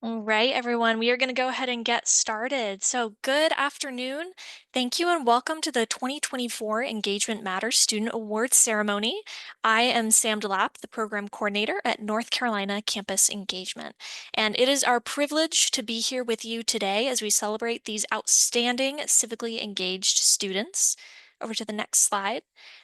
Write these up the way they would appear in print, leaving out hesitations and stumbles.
All right, everyone, we are going to go ahead and get started. So, good afternoon. Thank you and welcome to the 2024 Engagement Matters Student Awards Ceremony. I am Sam DeLapp, the program coordinator at North Carolina Campus Engagement. And it is our privilege to be here with you today as we celebrate these outstanding civically engaged students. Over to the next slide.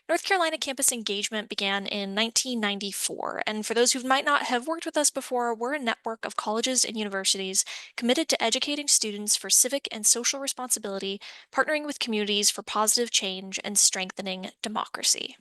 North Carolina Campus Engagement began in 1994, and for those who might not have worked with us before, we're a network of colleges and universities committed to educating students for civic and social responsibility, partnering with communities for positive change, and strengthening democracy.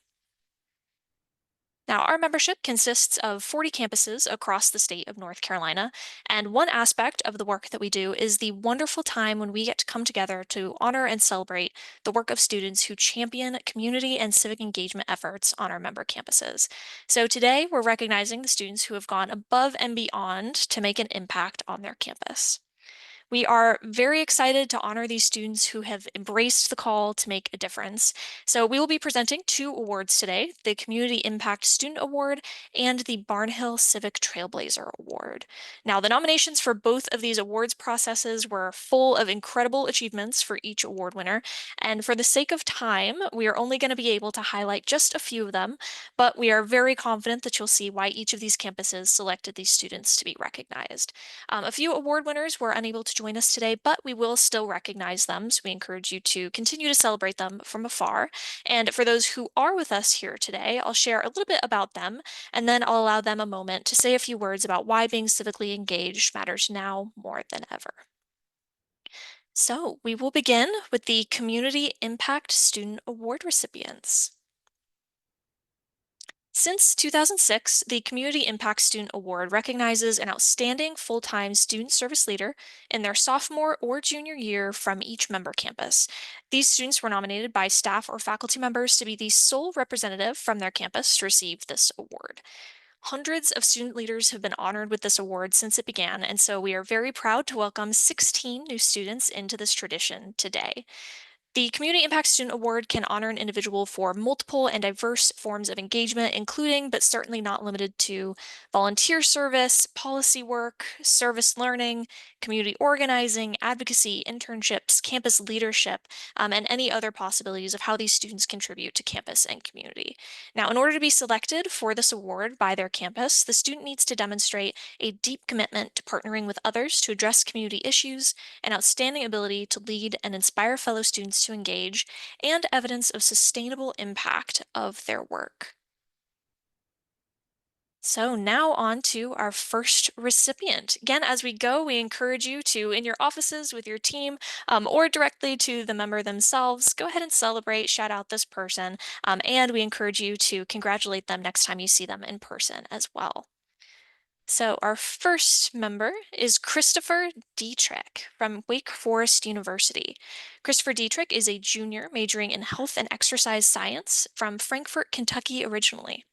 Now, our membership consists of 40 campuses across the state of North Carolina, and one aspect of the work that we do is the wonderful time when we get to come together to honor and celebrate the work of students who champion community and civic engagement efforts on our member campuses. So today, we're recognizing the students who have gone above and beyond to make an impact on their campus. We are very excited to honor these students who have embraced the call to make a difference. So we will be presenting two awards today, the Community Impact Student Award and the Barnhill Civic Trailblazer Award. Now, the nominations for both of these awards processes were full of incredible achievements for each award winner. And for the sake of time, we are only going to be able to highlight just a few of them, but we are very confident that you'll see why each of these campuses selected these students to be recognized. A few award winners were unable to join us today, but we will still recognize them. So we encourage you to continue to celebrate them from afar. And for those who are with us here today, I'll share a little bit about them, and then I'll allow them a moment to say a few words about why being civically engaged matters now more than ever. So we will begin with the Community Impact Student Award recipients. Since 2006, the Community Impact Student Award recognizes an outstanding full-time student service leader in their sophomore or junior year from each member campus. These students were nominated by staff or faculty members to be the sole representative from their campus to receive this award. Hundreds of student leaders have been honored with this award since it began, and so we are very proud to welcome 16 new students into this tradition today. The Community Impact Student Award can honor an individual for multiple and diverse forms of engagement, including but certainly not limited to volunteer service, policy work, service learning, community organizing, advocacy, internships, campus leadership, and any other possibilities of how these students contribute to campus and community. Now, in order to be selected for this award by their campus, the student needs to demonstrate a deep commitment to partnering with others to address community issues, an outstanding ability to lead and inspire fellow students to engage, and evidence of sustainable impact of their work. So now on to our first recipient. Again, as we go, we encourage you to, in your offices with your team, or directly to the member themselves, go ahead and celebrate, shout out this person, and we encourage you to congratulate them next time you see them in person as well. So our first member is Christopher Dietrich from Wake Forest University. Christopher Dietrich is a junior majoring in health and exercise science from Frankfort, Kentucky originally.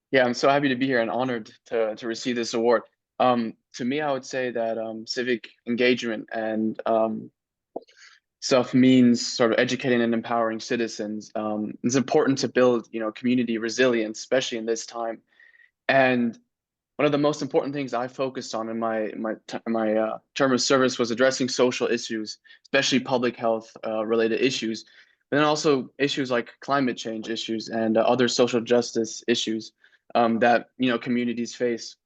Yeah, I'm so happy to be here and honored to receive this award. To me, I would say that civic engagement and stuff means sort of educating and empowering citizens. It's important to build, community resilience, especially in this time. And one of the most important things I focused on in my term of service was addressing social issues, especially public health related issues, but then also issues like climate change issues and other social justice issues that communities face,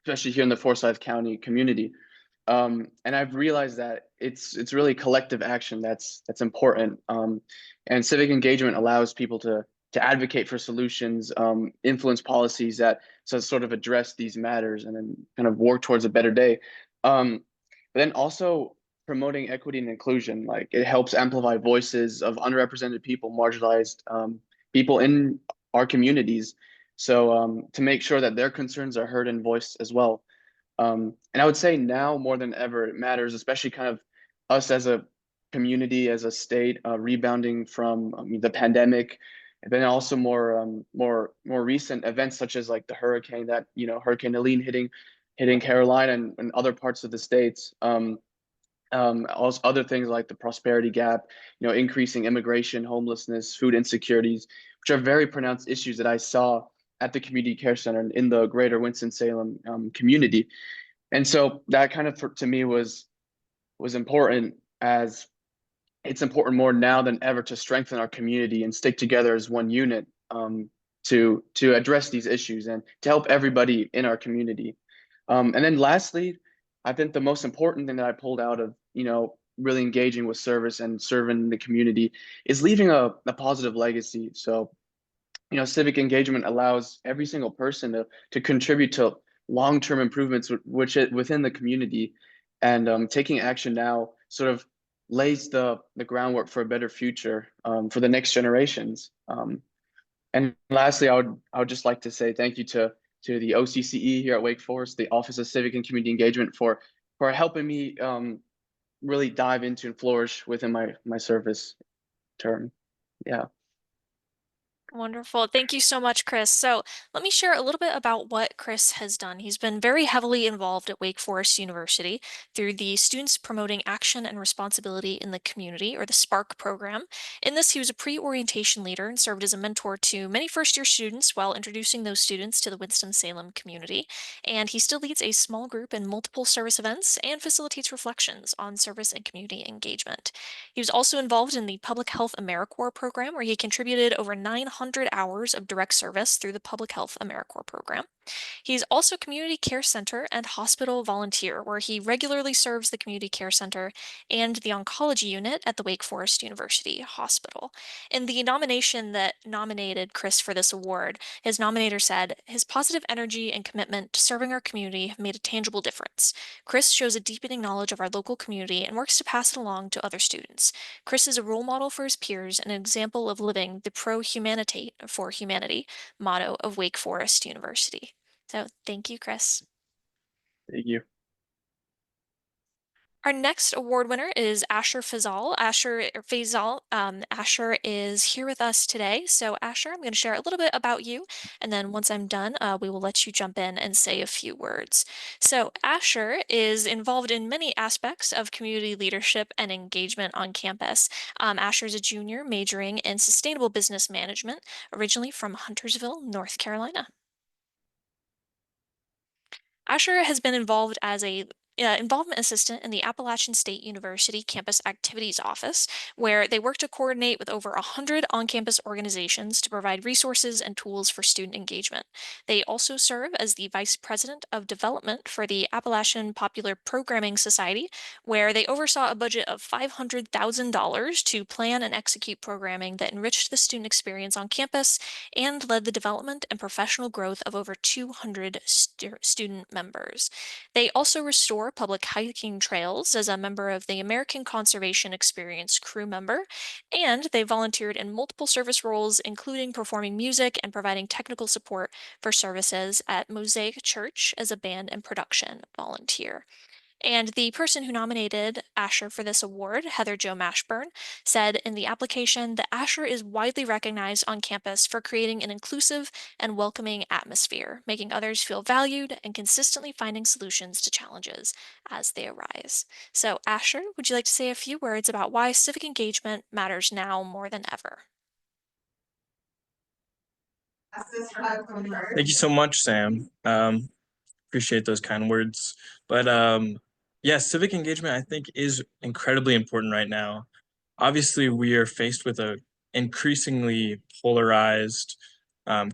especially here in the Forsyth County community. And I've realized that it's really collective action that's important. And civic engagement allows people to advocate for solutions, influence policies that sort of address these matters, and then kind of work towards a better day. But then also promoting equity and inclusion, like it helps amplify voices of underrepresented people, marginalized people in our communities. So to make sure that their concerns are heard and voiced as well. And I would say now more than ever, it matters, especially kind of us as a community, as a state, rebounding from the pandemic, and then also more recent events such as like the hurricane that Hurricane Helene hitting Carolina and other parts of the states. Also other things like the prosperity gap, increasing immigration, homelessness, food insecurities, which are very pronounced issues that I saw at the community care center in the greater Winston-Salem community. And so that kind of to me was important, as it's important more now than ever to strengthen our community and stick together as one unit, to address these issues and to help everybody in our community. And then lastly, I think the most important thing that I pulled out of, really engaging with service and serving the community is leaving a positive legacy. So, civic engagement allows every single person to contribute to long-term improvements within the community, and taking action now sort of lays the groundwork for a better future, for the next generations. And lastly, I would just like to say thank you to the OCCE here at Wake Forest, the Office of Civic and Community Engagement, for helping me really dive into and flourish within my service term. Yeah. Wonderful. Thank you so much, Chris. So let me share a little bit about what Chris has done. He's been very heavily involved at Wake Forest University through the Students Promoting Action and Responsibility in the Community, or the SPARK program. In this, he was a pre-orientation leader and served as a mentor to many first-year students while introducing those students to the Winston-Salem community. And he still leads a small group in multiple service events and facilitates reflections on service and community engagement. He was also involved in the Public Health AmeriCorps program, where he contributed over 900 hours of direct service through the Public Health AmeriCorps program. He's also community care center and hospital volunteer, where he regularly serves the community care center and the oncology unit at the Wake Forest University Hospital. In the nomination that nominated Chris for this award, his nominator said, "His positive energy and commitment to serving our community have made a tangible difference. Chris shows a deepening knowledge of our local community and works to pass it along to other students. Chris is a role model for his peers and an example of living the pro humanitate for humanity motto of Wake Forest University." So thank you, Chris. Thank you. Our next award winner is Asher Fazal. Asher is here with us today. So Asher, I'm going to share a little bit about you, and then once I'm done, we will let you jump in and say a few words. So Asher is involved in many aspects of community leadership and engagement on campus. Asher is a junior majoring in sustainable business management, originally from Huntersville, North Carolina. Asher has been involved as a involvement assistant in the Appalachian State University Campus Activities Office, where they work to coordinate with over 100 on-campus organizations to provide resources and tools for student engagement. They also serve as the Vice President of Development for the Appalachian Popular Programming Society, where they oversaw a budget of $500,000 to plan and execute programming that enriched the student experience on campus and led the development and professional growth of over 200 student members. They also restore public hiking trails as a member of the American Conservation Experience crew member, and they volunteered in multiple service roles, including performing music and providing technical support for services at Mosaic Church as a band and production volunteer. And the person who nominated Asher for this award, Heather Jo Mashburn, said in the application that Asher is widely recognized on campus for creating an inclusive and welcoming atmosphere, making others feel valued and consistently finding solutions to challenges as they arise. So, Asher, would you like to say a few words about why civic engagement matters now more than ever? Thank you so much, Sam. Appreciate those kind words. But yeah, civic engagement, I think, is incredibly important right now. Obviously, we are faced with a increasingly polarized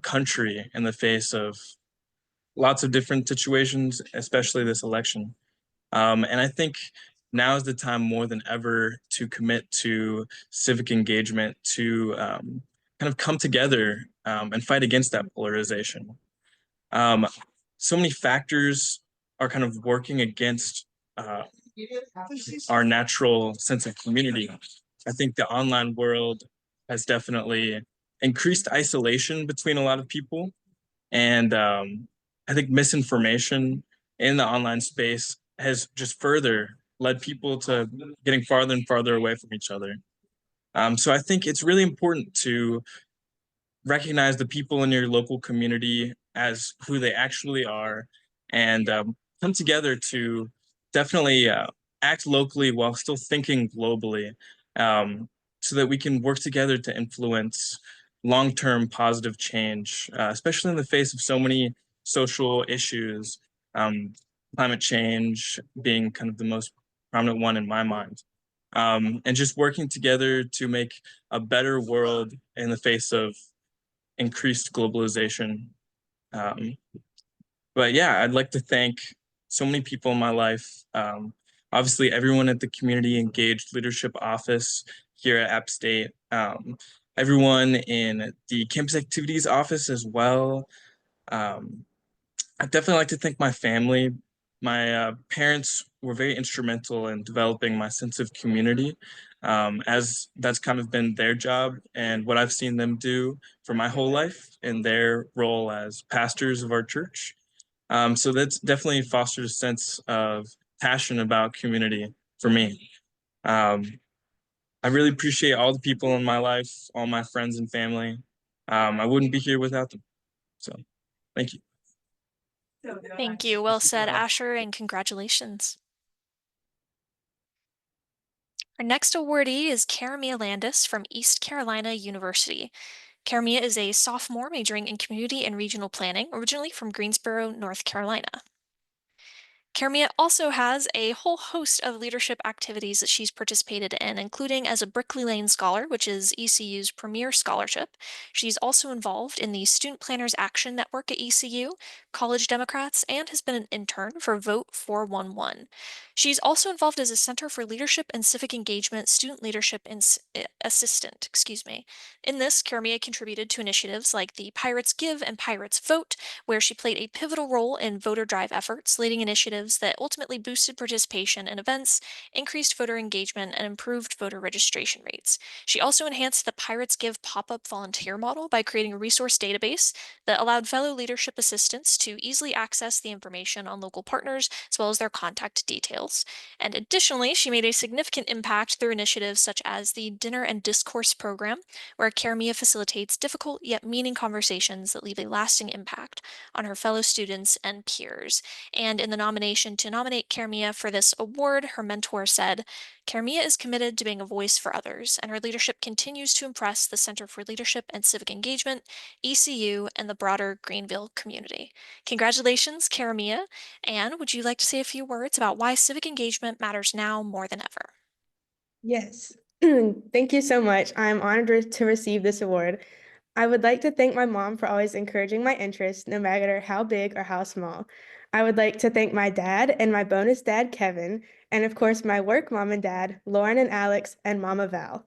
country in the face of lots of different situations, especially this election. And I think now is the time more than ever to commit to civic engagement, to kind of come together and fight against that polarization. Um, so many factors are kind of working against our natural sense of community. I think the online world has definitely increased isolation between a lot of people. And I think misinformation in the online space has just further led people to getting farther and farther away from each other. So I think it's really important to recognize the people in your local community as who they actually are, and come together to definitely act locally while still thinking globally, so that we can work together to influence long-term positive change, especially in the face of so many social issues, climate change being kind of the most prominent one in my mind. And just working together to make a better world in the face of increased globalization. Um, but yeah, I'd like to thank so many people in my life. Obviously, everyone at the Community Engaged Leadership Office here at App State, everyone in the Campus Activities Office as well. I'd definitely like to thank my family. My parents were very instrumental in developing my sense of community, as that's kind of been their job and what I've seen them do for my whole life in their role as pastors of our church. So that's definitely fostered a sense of passion about community for me. Um, I really appreciate all the people in my life, all my friends and family. I wouldn't be here without them. So thank you. Thank you. Well said, Asher, and congratulations. Our next awardee is Karamia Landis from East Carolina University. Karamia is a sophomore majoring in community and regional planning, originally from Greensboro, North Carolina. Karamia also has a whole host of leadership activities that she's participated in, including as a Brickley Lane Scholar, which is ECU's premier scholarship. She's also involved in the Student Planners Action Network at ECU, College Democrats, and has been an intern for Vote 411. She's also involved as a Center for Leadership and Civic Engagement Student Leadership Assistant. In this, Karamia contributed to initiatives like the Pirates Give and Pirates Vote, where she played a pivotal role in voter drive efforts, leading initiatives that ultimately boosted participation in events, increased voter engagement, and improved voter registration rates. She also enhanced the Pirates Give pop-up volunteer model by creating a resource database that allowed fellow leadership assistants to easily access the information on local partners as well as their contact details. And additionally, she made a significant impact through initiatives such as the Dinner and Discourse program, where Karamia facilitates difficult yet meaning conversations that leave a lasting impact on her fellow students and peers. And in the nomination to nominate Karamia for this award, her mentor said, Karamia is committed to being a voice for others, and her leadership continues to impress the Center for Leadership and Civic Engagement, ECU, and the broader Greenville community. Congratulations, Karamia. Anne, would you like to say a few words about why civic engagement matters now more than ever? Yes, thank you so much. I'm honored to receive this award. I would like to thank my mom for always encouraging my interests, no matter how big or how small. I would like to thank my dad and my bonus dad, Kevin, and of course, my work mom and dad, Lauren and Alex, and Mama Val.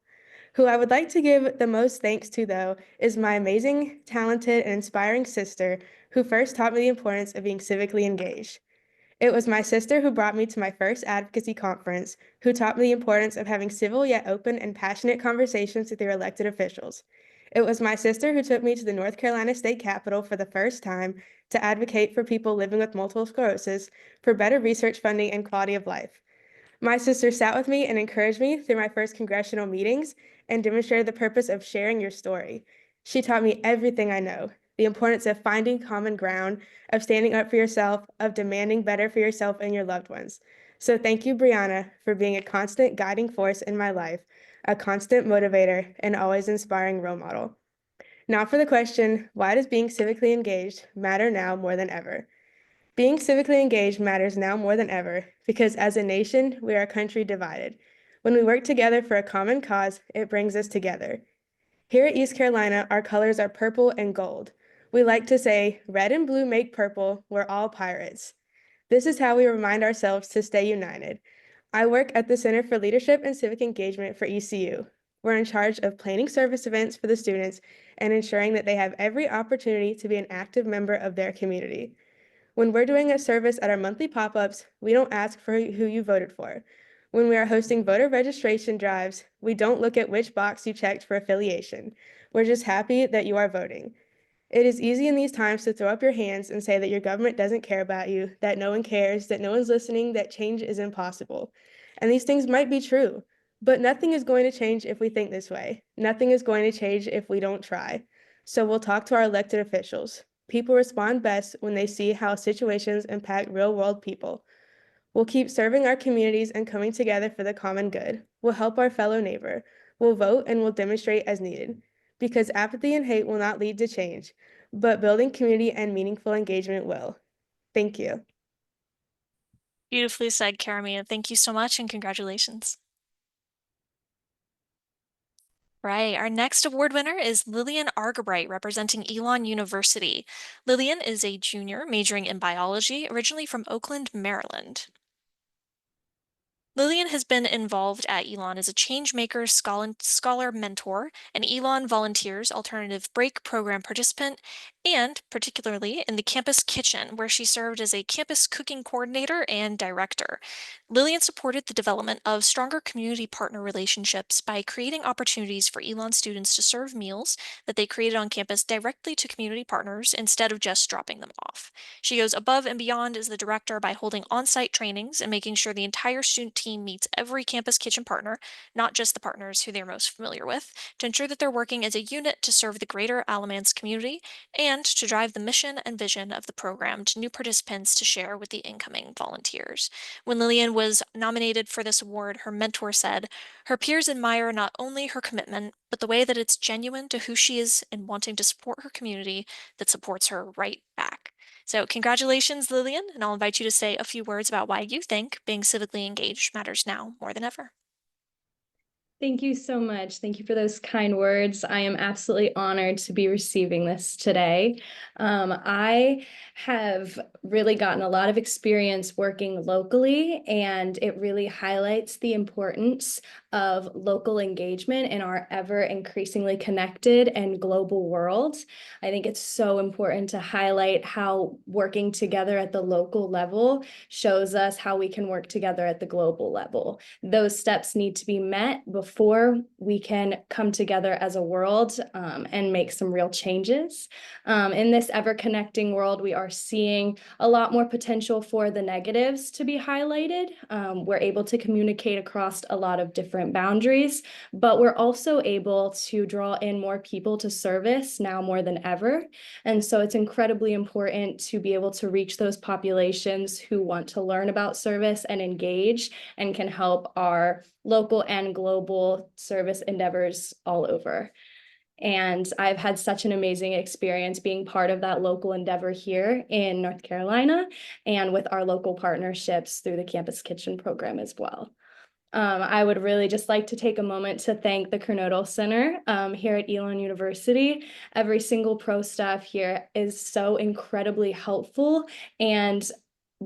Who I would like to give the most thanks to, though, is my amazing, talented, and inspiring sister, who first taught me the importance of being civically engaged. It was my sister who brought me to my first advocacy conference, who taught me the importance of having civil yet open and passionate conversations with your elected officials. It was my sister who took me to the North Carolina State Capitol for the first time to advocate for people living with multiple sclerosis for better research funding and quality of life. My sister sat with me and encouraged me through my first congressional meetings and demonstrated the purpose of sharing your story. She taught me everything I know, the importance of finding common ground, of standing up for yourself, of demanding better for yourself and your loved ones. So thank you, Brianna, for being a constant guiding force in my life, a constant motivator, and always inspiring role model. Now for the question, why does being civically engaged matter now more than ever? Being civically engaged matters now more than ever because as a nation, we are a country divided. When we work together for a common cause, it brings us together. Here at East Carolina, our colors are purple and gold. We like to say, red and blue make purple, we're all pirates. This is how we remind ourselves to stay united. I work at the Center for Leadership and Civic Engagement for ECU. We're in charge of planning service events for the students and ensuring that they have every opportunity to be an active member of their community. When we're doing a service at our monthly pop-ups, we don't ask for who you voted for. When we are hosting voter registration drives, we don't look at which box you checked for affiliation. We're just happy that you are voting. It is easy in these times to throw up your hands and say that your government doesn't care about you, that no one cares, that no one's listening, that change is impossible. And these things might be true, but nothing is going to change if we think this way. Nothing is going to change if we don't try. So we'll talk to our elected officials. People respond best when they see how situations impact real-world people. We'll keep serving our communities and coming together for the common good. We'll help our fellow neighbor. We'll vote and we'll demonstrate as needed. because apathy and hate will not lead to change, but building community and meaningful engagement will. Thank you. Beautifully said, Karamia. Thank you so much and congratulations. Right, our next award winner is Lillian Argabright, representing Elon University. Lillian is a junior majoring in biology, originally from Oakland, Maryland. Lillian has been involved at Elon as a changemaker, scholar mentor, an Elon Volunteers Alternative Break Program participant, and particularly in the campus kitchen, where she served as a campus cooking coordinator and director. Lillian supported the development of stronger community partner relationships by creating opportunities for Elon students to serve meals that they created on campus directly to community partners instead of just dropping them off. She goes above and beyond as the director by holding on-site trainings and making sure the entire student team meets every campus kitchen partner, not just the partners who they're most familiar with, to ensure that they're working as a unit to serve the greater Alamance community and to drive the mission and vision of the program to new participants to share with the incoming volunteers. When Lillian was nominated for this award, her mentor said, "Her peers admire not only her commitment, but the way that it's genuine to who she is and wanting to support her community that supports her right back." So, congratulations, Lillian, and I'll invite you to say a few words about why you think being civically engaged matters now more than ever. Thank you so much. Thank you for those kind words. I am absolutely honored to be receiving this today. I have really gotten a lot of experience working locally, and it really highlights the importance of local engagement in our ever increasingly connected and global world. I think it's so important to highlight how working together at the local level shows us how we can work together at the global level. Those steps need to be met before we can come together as a world and make some real changes. In this ever-connecting world, we are seeing a lot more potential for the negatives to be highlighted. We're able to communicate across a lot of different boundaries, but we're also able to draw in more people to service now more than ever. And so it's incredibly important to be able to reach those populations who want to learn about service and engage and can help our local and global service endeavors all over. And I've had such an amazing experience being part of that local endeavor here in North Carolina and with our local partnerships through the Campus Kitchen program as well. I would really just like to take a moment to thank the Kernodle Center here at Elon University. Every single pro staff here is so incredibly helpful and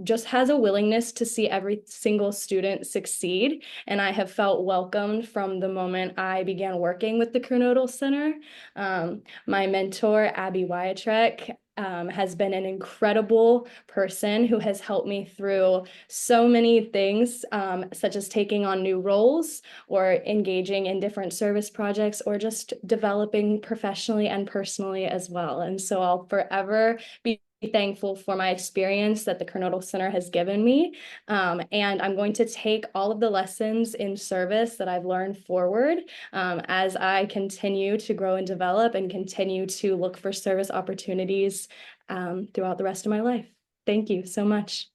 just has a willingness to see every single student succeed. And I have felt welcomed from the moment I began working with the Kernodle Center. My mentor, Abby Wyatrek, has been an incredible person who has helped me through so many things, such as taking on new roles or engaging in different service projects or just developing professionally and personally as well. And so I'll forever be thankful for my experience that the Kernodle Center has given me. And I'm going to take all of the lessons in service that I've learned forward as I continue to grow and develop and continue to look for service opportunities throughout the rest of my life. Thank you so much.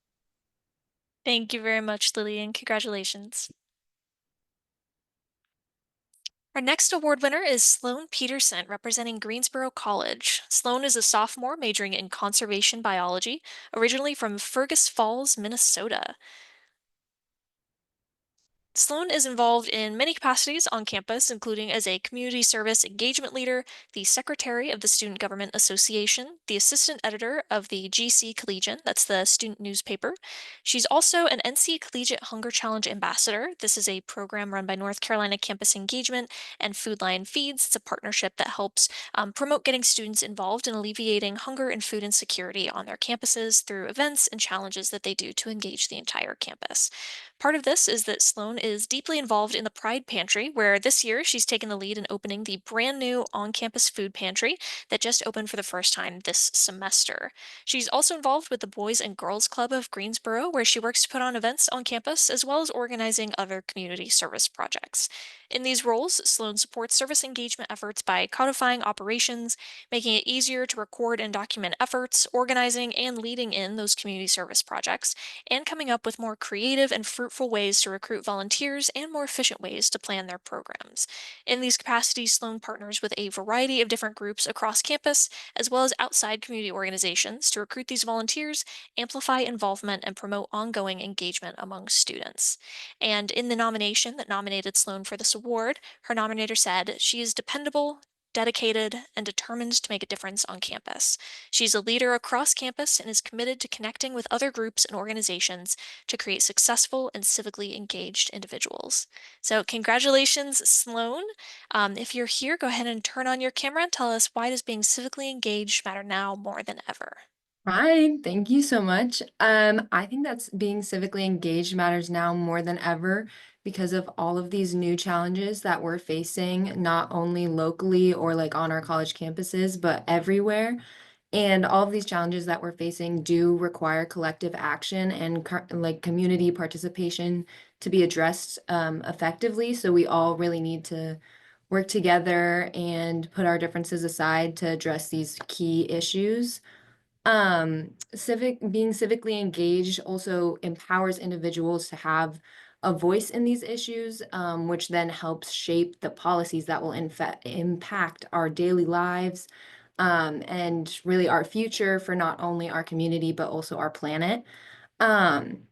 Thank you very much, Lillian. Congratulations. Our next award winner is Sloan Peterson, representing Greensboro College. Sloan is a sophomore majoring in conservation biology, originally from Fergus Falls, Minnesota. Sloan is involved in many capacities on campus, including as a community service engagement leader, the secretary of the Student Government Association, the assistant editor of the GC Collegian, that's the student newspaper. She's also an NC Collegiate Hunger Challenge ambassador. This is a program run by North Carolina Campus Engagement and Food Lion Feeds. It's a partnership that helps promote getting students involved in alleviating hunger and food insecurity on their campuses through events and challenges that they do to engage the entire campus. Part of this is that Sloan is deeply involved in the Pride Pantry, where this year she's taken the lead in opening the brand new on-campus food pantry that just opened for the first time this semester. She's also involved with the Boys and Girls Club of Greensboro, where she works to put on events on campus, as well as organizing other community service projects. In these roles, Sloan supports service engagement efforts by codifying operations, making it easier to record and document efforts, organizing and leading in those community service projects, and coming up with more creative and fruitful ways to recruit volunteers and more efficient ways to plan their programs. In these capacities, Sloan partners with a variety of different groups across campus, as well as outside community organizations, to recruit these volunteers, amplify involvement, and promote ongoing engagement among students. And in the nomination that nominated Sloan for this award, her nominator said, "She is dependable, dedicated, and determined to make a difference on campus. She's a leader across campus and is committed to connecting with other groups and organizations to create successful and civically engaged individuals." So, congratulations, Sloan. If you're here, go ahead and turn on your camera and tell us, why does being civically engaged matter now more than ever? Hi, thank you so much. I think that's being civically engaged matters now more than ever because of all of these new challenges that we're facing, not only locally or like on our college campuses, but everywhere. And all of these challenges that we're facing do require collective action and like community participation to be addressed effectively. So we all really need to work together and put our differences aside to address these key issues. Being civically engaged also empowers individuals to have a voice in these issues, which then helps shape the policies that will impact our daily lives, and really our future for not only our community, but also our planet. Um,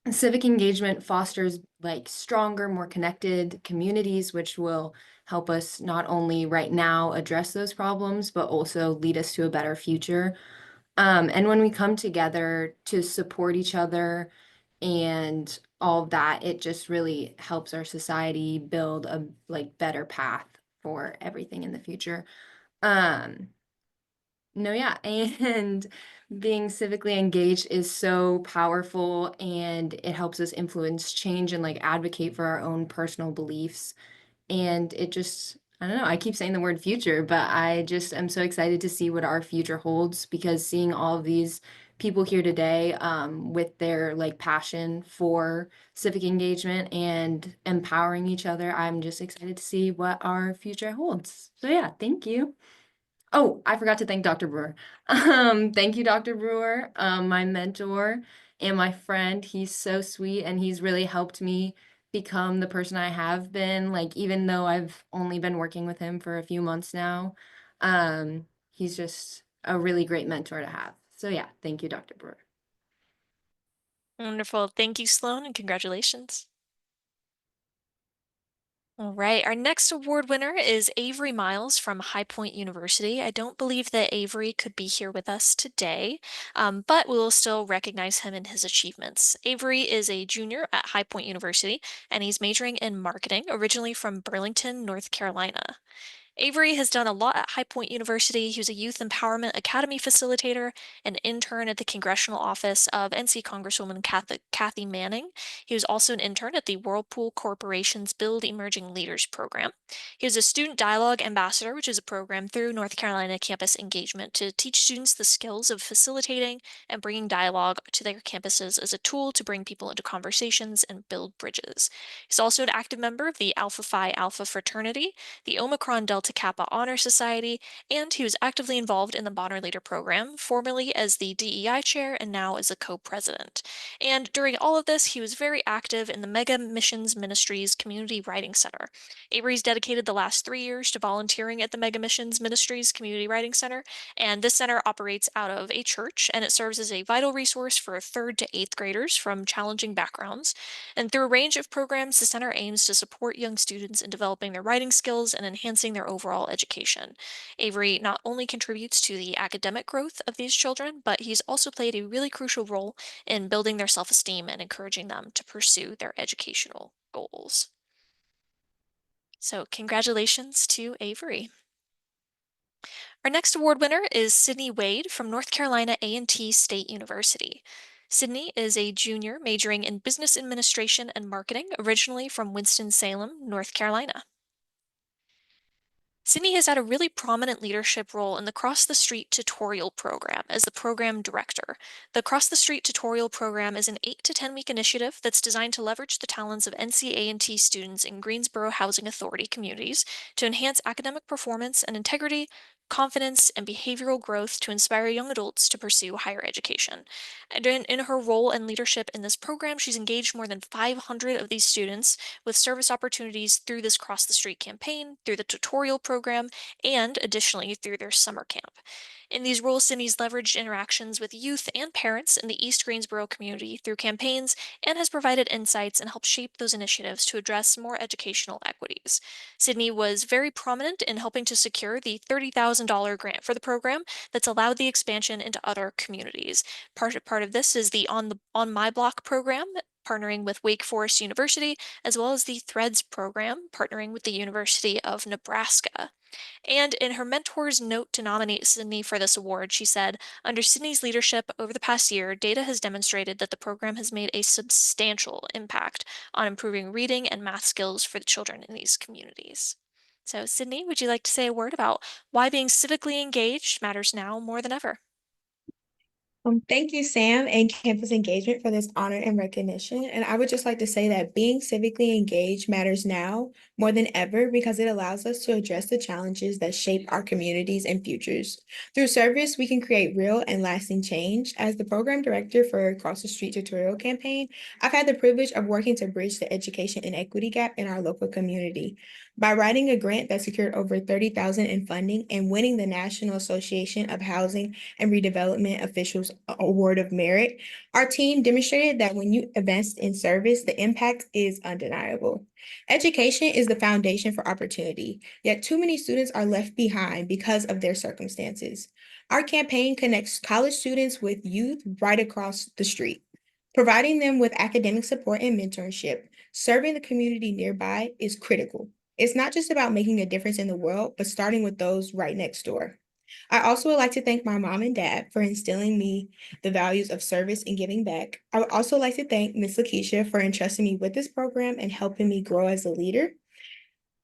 Civic engagement fosters like stronger, more connected communities, which will help us not only right now address those problems, but also lead us to a better future. And when we come together to support each other and all of that, it just really helps our society build a like better path for everything in the future. Um, no, yeah, and being civically engaged is so powerful and it helps us influence change and like advocate for our own personal beliefs. And it just, I don't know, I keep saying the word future, but I just am so excited to see what our future holds because seeing all of these people here today with their like passion for civic engagement and empowering each other, I'm just excited to see what our future holds. So yeah, thank you. Oh, I forgot to thank Dr. Brewer. Thank you, Dr. Brewer, my mentor and my friend. He's so sweet and he's really helped me become the person I have been. Like, even though I've only been working with him for a few months now, he's just a really great mentor to have. So yeah, thank you, Dr. Brewer. Wonderful. Thank you, Sloan, and congratulations. All right, our next award winner is Avery Miles from High Point University. I don't believe that Avery could be here with us today, but we will still recognize him in his achievements. Avery is a junior at High Point University, and he's majoring in marketing, originally from Burlington, North Carolina. Avery has done a lot at High Point University. He was a Youth Empowerment Academy facilitator, an intern at the Congressional Office of NC Congresswoman Kathy Manning. He was also an intern at the Whirlpool Corporation's Build Emerging Leaders program. He was a Student Dialogue Ambassador, which is a program through North Carolina campus engagement to teach students the skills of facilitating and bringing dialogue to their campuses as a tool to bring people into conversations and build bridges. He's also an active member of the Alpha Phi Alpha fraternity, the Omicron Delta Kappa Honor Society, and he was actively involved in the Bonner Leader Program, formerly as the DEI chair and now as a co-president. And during all of this, he was very active in the Mega Missions Ministries Community Writing Center. Avery's dedicated the last 3 years to volunteering at the Mega Missions Ministries Community Writing Center, and this center operates out of a church, and it serves as a vital resource for 3rd to 8th graders from challenging backgrounds. And through a range of programs, the center aims to support young students in developing their writing skills and enhancing their overall education. Avery not only contributes to the academic growth of these children, but he's also played a really crucial role in building their self-esteem and encouraging them to pursue their educational goals. So congratulations to Avery. Our next award winner is Sydney Wade from North Carolina A&T State University. Sydney is a junior majoring in business administration and marketing, originally from Winston-Salem, North Carolina. Sydney has had a really prominent leadership role in the Cross the Street tutorial program as the program director. The Cross the Street tutorial program is an 8 to 10-week initiative that's designed to leverage the talents of NCA&T students in Greensboro Housing Authority communities to enhance academic performance and integrity, confidence, and behavioral growth to inspire young adults to pursue higher education. And in her role and leadership in this program, she's engaged more than 500 of these students with service opportunities through this Cross the Street campaign, through the tutorial program, and additionally through their summer camp. In these roles, Sydney's leveraged interactions with youth and parents in the East Greensboro community through campaigns and has provided insights and helped shape those initiatives to address more educational equities. Sydney was very prominent in helping to secure the $30,000 grant for the program that's allowed the expansion into other communities. Part of this is the On My Block program, partnering with Wake Forest University, as well as the Threads program, partnering with the University of Nebraska. And in her mentor's note to nominate Sydney for this award, she said, under Sydney's leadership over the past year, data has demonstrated that the program has made a substantial impact on improving reading and math skills for the children in these communities. So, Sydney, would you like to say a word about why being civically engaged matters now more than ever? Thank you, Sam, and Campus Engagement for this honor and recognition. And I would just like to say that being civically engaged matters now more than ever because it allows us to address the challenges that shape our communities and futures. Through service, we can create real and lasting change. As the program director for Across the Street Tutorial Campaign, I've had the privilege of working to bridge the education inequity gap in our local community. By writing a grant that secured over $30,000 in funding and winning the National Association of Housing and Redevelopment Officials Award of Merit, our team demonstrated that when you invest in service, the impact is undeniable. Education is the foundation for opportunity, yet too many students are left behind because of their circumstances. Our campaign connects college students with youth right across the street, providing them with academic support and mentorship. Serving the community nearby is critical. It's not just about making a difference in the world, but starting with those right next door. I also would like to thank my mom and dad for instilling me the values of service and giving back. I would also like to thank Ms. Lakeisha for entrusting me with this program and helping me grow as a leader,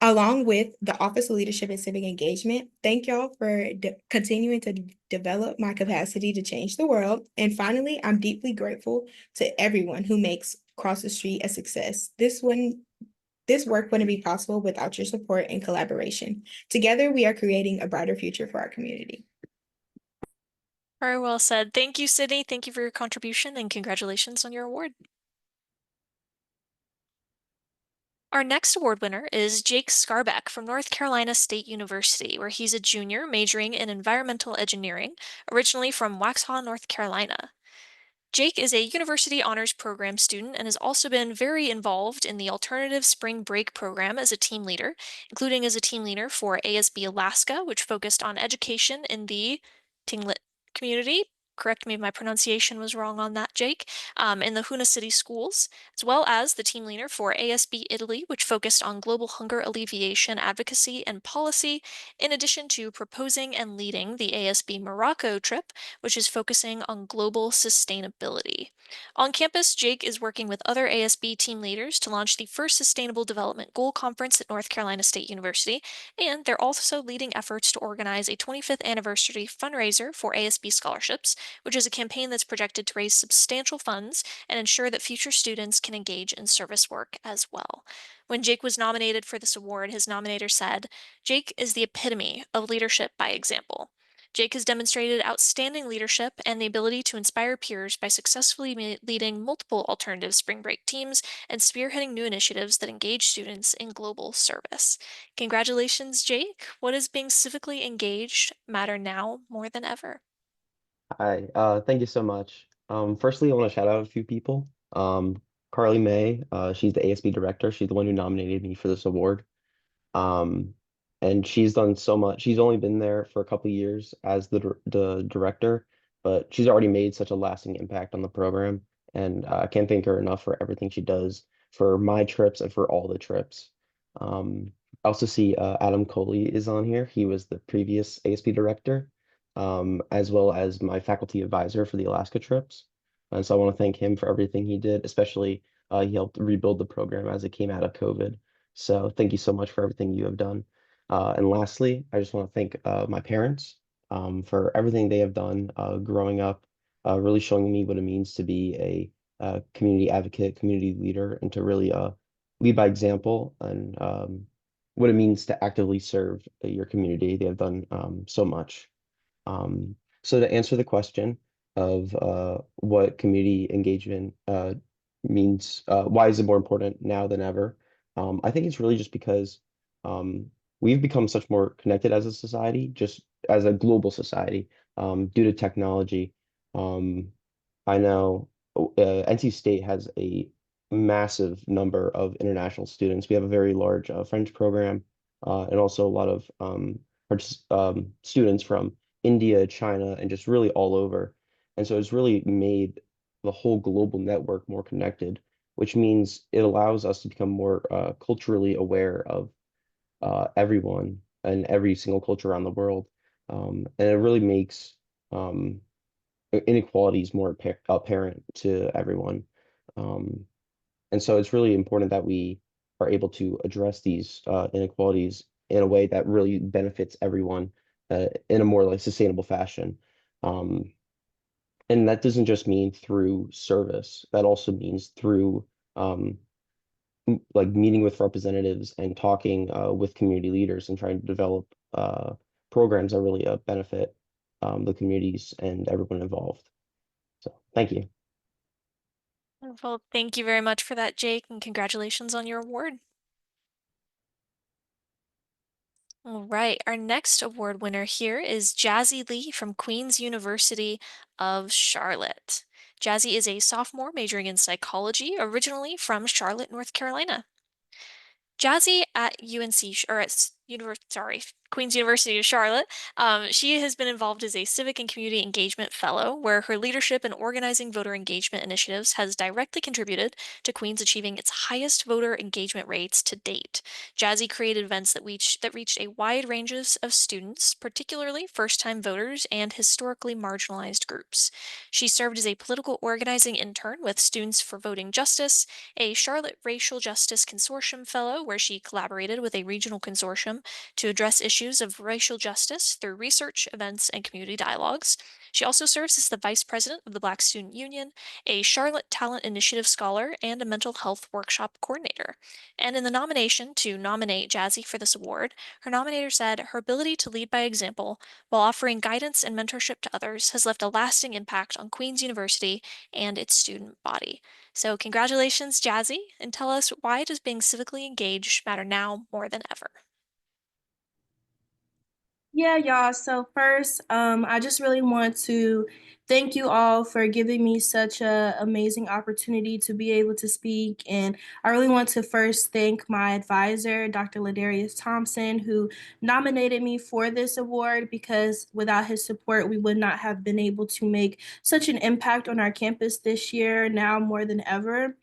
along with the Office of Leadership and Civic Engagement. Thank y'all for continuing to develop my capacity to change the world. And finally, I'm deeply grateful to everyone who makes Cross the Street a success. This work wouldn't be possible without your support and collaboration. Together, we are creating a brighter future for our community. Very well said. Thank you, Sydney. Thank you for your contribution and congratulations on your award. Our next award winner is Jake Scarbeck from North Carolina State University, where he's a junior majoring in environmental engineering, originally from Waxhaw, North Carolina. Jake is a University Honors Program student and has also been very involved in the Alternative Spring Break program as a team leader, including as a team leader for ASB Alaska, which focused on education in the Tlingit community. Correct me if my pronunciation was wrong on that, Jake, in the Hoonah City schools, as well as the team leader for ASB Italy, which focused on global hunger alleviation advocacy and policy, in addition to proposing and leading the ASB Morocco trip, which is focusing on global sustainability. On campus, Jake is working with other ASB team leaders to launch the first Sustainable Development Goal Conference at North Carolina State University, and they're also leading efforts to organize a 25th anniversary fundraiser for ASB scholarships, which is a campaign that's projected to raise substantial funds and ensure that future students can engage in service work as well. When Jake was nominated for this award, his nominator said, "Jake is the epitome of leadership by example. Jake has demonstrated outstanding leadership and the ability to inspire peers by successfully leading multiple alternative spring break teams and spearheading new initiatives that engage students in global service." Congratulations, Jake. What does being civically engaged matter now more than ever? Hi, thank you so much. Firstly, I want to shout out a few people. Carly May, she's the ASB director. She's the one who nominated me for this award. And she's done so much. She's only been there for a couple of years as the director, but she's already made such a lasting impact on the program. And I can't thank her enough for everything she does for my trips and for all the trips. I also see Adam Coley is on here. He was the previous ASB director, as well as my faculty advisor for the Alaska trips. And so I want to thank him for everything he did, especially he helped rebuild the program as it came out of COVID. So thank you so much for everything you have done. And lastly, I just want to thank my parents for everything they have done growing up, really showing me what it means to be a community advocate, community leader, and to really lead by example and what it means to actively serve your community. They have done so much. So to answer the question of what community engagement means, why is it more important now than ever? I think it's really just because um, we've become such more connected as a society, just as a global society, due to technology. Um, I know NC State has a massive number of international students. We have a very large French program, and also a lot of students from India, China, and just really all over. And so it's really made the whole global network more connected, which means it allows us to become more culturally aware of everyone and every single culture around the world. And it really makes inequalities more apparent to everyone. Um, and so it's really important that we are able to address these inequalities in a way that really benefits everyone in a more like sustainable fashion. Um, and that doesn't just mean through service, that also means through um, like meeting with representatives and talking with community leaders and trying to develop programs that really benefit the communities and everyone involved. So thank you. Well, thank you very much for that, Jake, and congratulations on your award. All right, our next award winner here is Jazzy Lee from Queen's University of Charlotte. Jazzy is a sophomore majoring in psychology, originally from Charlotte, North Carolina. Jazzy at UNC or at Queen's University of Charlotte. She has been involved as a civic and community engagement fellow, where her leadership in organizing voter engagement initiatives has directly contributed to Queen's achieving its highest voter engagement rates to date. Jazzy created events that reached a wide range of students, particularly first-time voters and historically marginalized groups. She served as a political organizing intern with Students for Voting Justice, a Charlotte Racial Justice Consortium Fellow, where she collaborated with a regional consortium to address issues of racial justice through research, events, and community dialogues. She also serves as the Vice President of the Black Student Union, a Charlotte Talent Initiative Scholar, and a mental health workshop coordinator. And in the nomination to nominate Jazzy for this award, her nominator said her ability to lead by example while offering guidance and mentorship to others has left a lasting impact on Queen's University and its student body. So congratulations, Jazzy, and tell us, why does being civically engaged matter now more than ever? Yeah, y'all. So first, I just really want to thank you all for giving me such a amazing opportunity to be able to speak. And I really want to first thank my advisor, Dr. Ladarius Thompson, who nominated me for this award, because without his support, we would not have been able to make such an impact on our campus this year, now more than ever.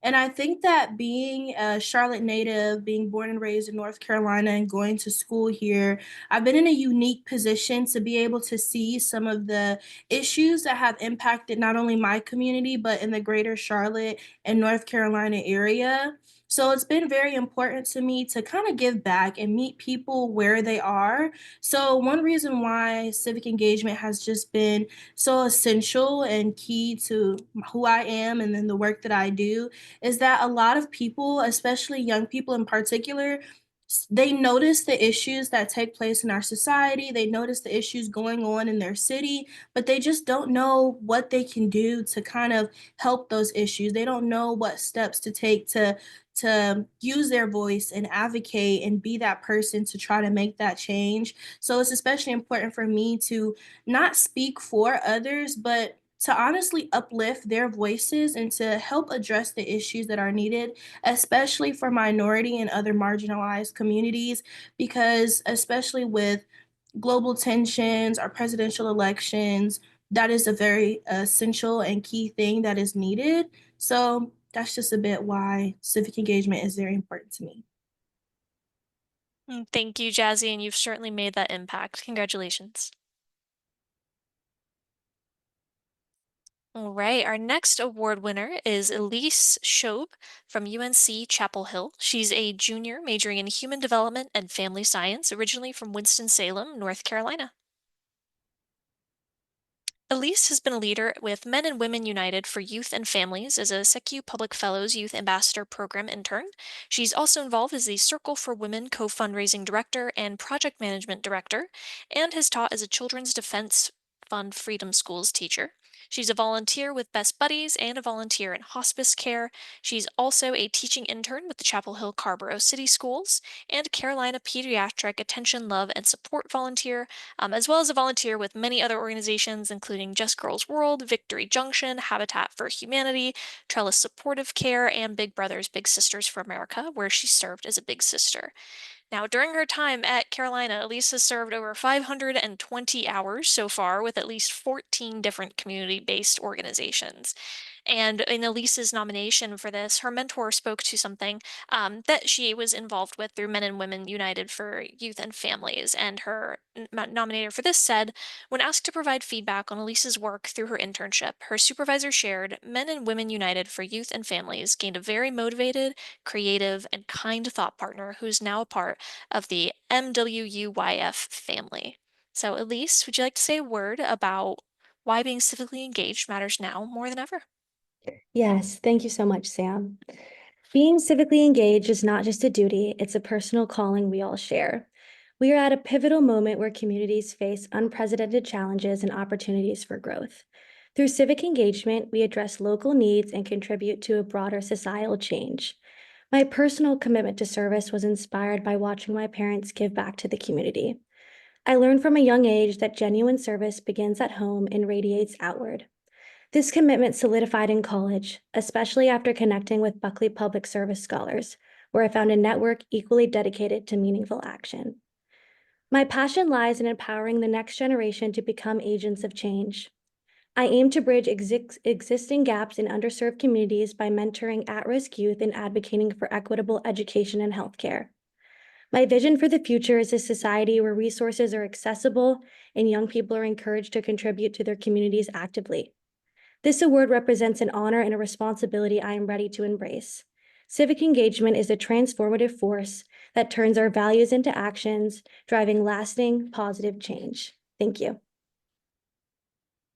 And I think that being a Charlotte native, being born and raised in North Carolina and going to school here, I've been in a unique position to be able to see some of the issues that have impacted not only my community, but in the greater Charlotte and North Carolina area. So it's been very important to me to kind of give back and meet people where they are. So, one reason why civic engagement has just been so essential and key to who I am and then the work that I do is that a lot of people, especially young people in particular, they notice the issues that take place in our society. They notice the issues going on in their city, but they just don't know what they can do to kind of help those issues. They don't know what steps to take to use their voice and advocate and be that person to try to make that change. So it's especially important for me to not speak for others, but to honestly uplift their voices and to help address the issues that are needed, especially for minority and other marginalized communities, because especially with global tensions, our presidential elections, that is a very essential and key thing that is needed. So that's just a bit why civic engagement is very important to me. Thank you, Jazzy, and you've certainly made that impact. Congratulations. All right, our next award winner is Elise Schob from UNC Chapel Hill. She's a junior majoring in human development and family science, originally from Winston-Salem, North Carolina. Elise has been a leader with Men and Women United for Youth and Families as a SECU Public Fellows Youth Ambassador Program intern. She's also involved as the Circle for Women co-fundraising director and project management director, and has taught as a Children's Defense Fund Freedom Schools teacher. She's a volunteer with Best Buddies and a volunteer in hospice care. She's also a teaching intern with the Chapel Hill Carborough City Schools and Carolina Pediatric Attention, Love, and Support volunteer, as well as a volunteer with many other organizations, including Just Girls World, Victory Junction, Habitat for Humanity, Trellis Supportive Care, and Big Brothers Big Sisters for America, where she served as a big sister. Now, during her time at Carolina, Elisa served over 520 hours so far with at least 14 different community-based organizations. And in Elisa's nomination for this, her mentor spoke to something that she was involved with through Men and Women United for Youth and Families. And her nominator for this said, when asked to provide feedback on Elisa's work through her internship, her supervisor shared, Men and Women United for Youth and Families gained a very motivated, creative, and kind thought partner who's now a part of the MWUYF family. So, Elise, would you like to say a word about why being civically engaged matters now more than ever? Yes, thank you so much, Sam. Being civically engaged is not just a duty, it's a personal calling we all share. We are at a pivotal moment where communities face unprecedented challenges and opportunities for growth. Through civic engagement, we address local needs and contribute to a broader societal change. My personal commitment to service was inspired by watching my parents give back to the community. I learned from a young age that genuine service begins at home and radiates outward. This commitment solidified in college, especially after connecting with Buckley Public Service Scholars, where I found a network equally dedicated to meaningful action. My passion lies in empowering the next generation to become agents of change. I aim to bridge existing gaps in underserved communities by mentoring at-risk youth and advocating for equitable education and healthcare. My vision for the future is a society where resources are accessible and young people are encouraged to contribute to their communities actively. This award represents an honor and a responsibility I am ready to embrace. Civic engagement is a transformative force that turns our values into actions, driving lasting, positive change. Thank you.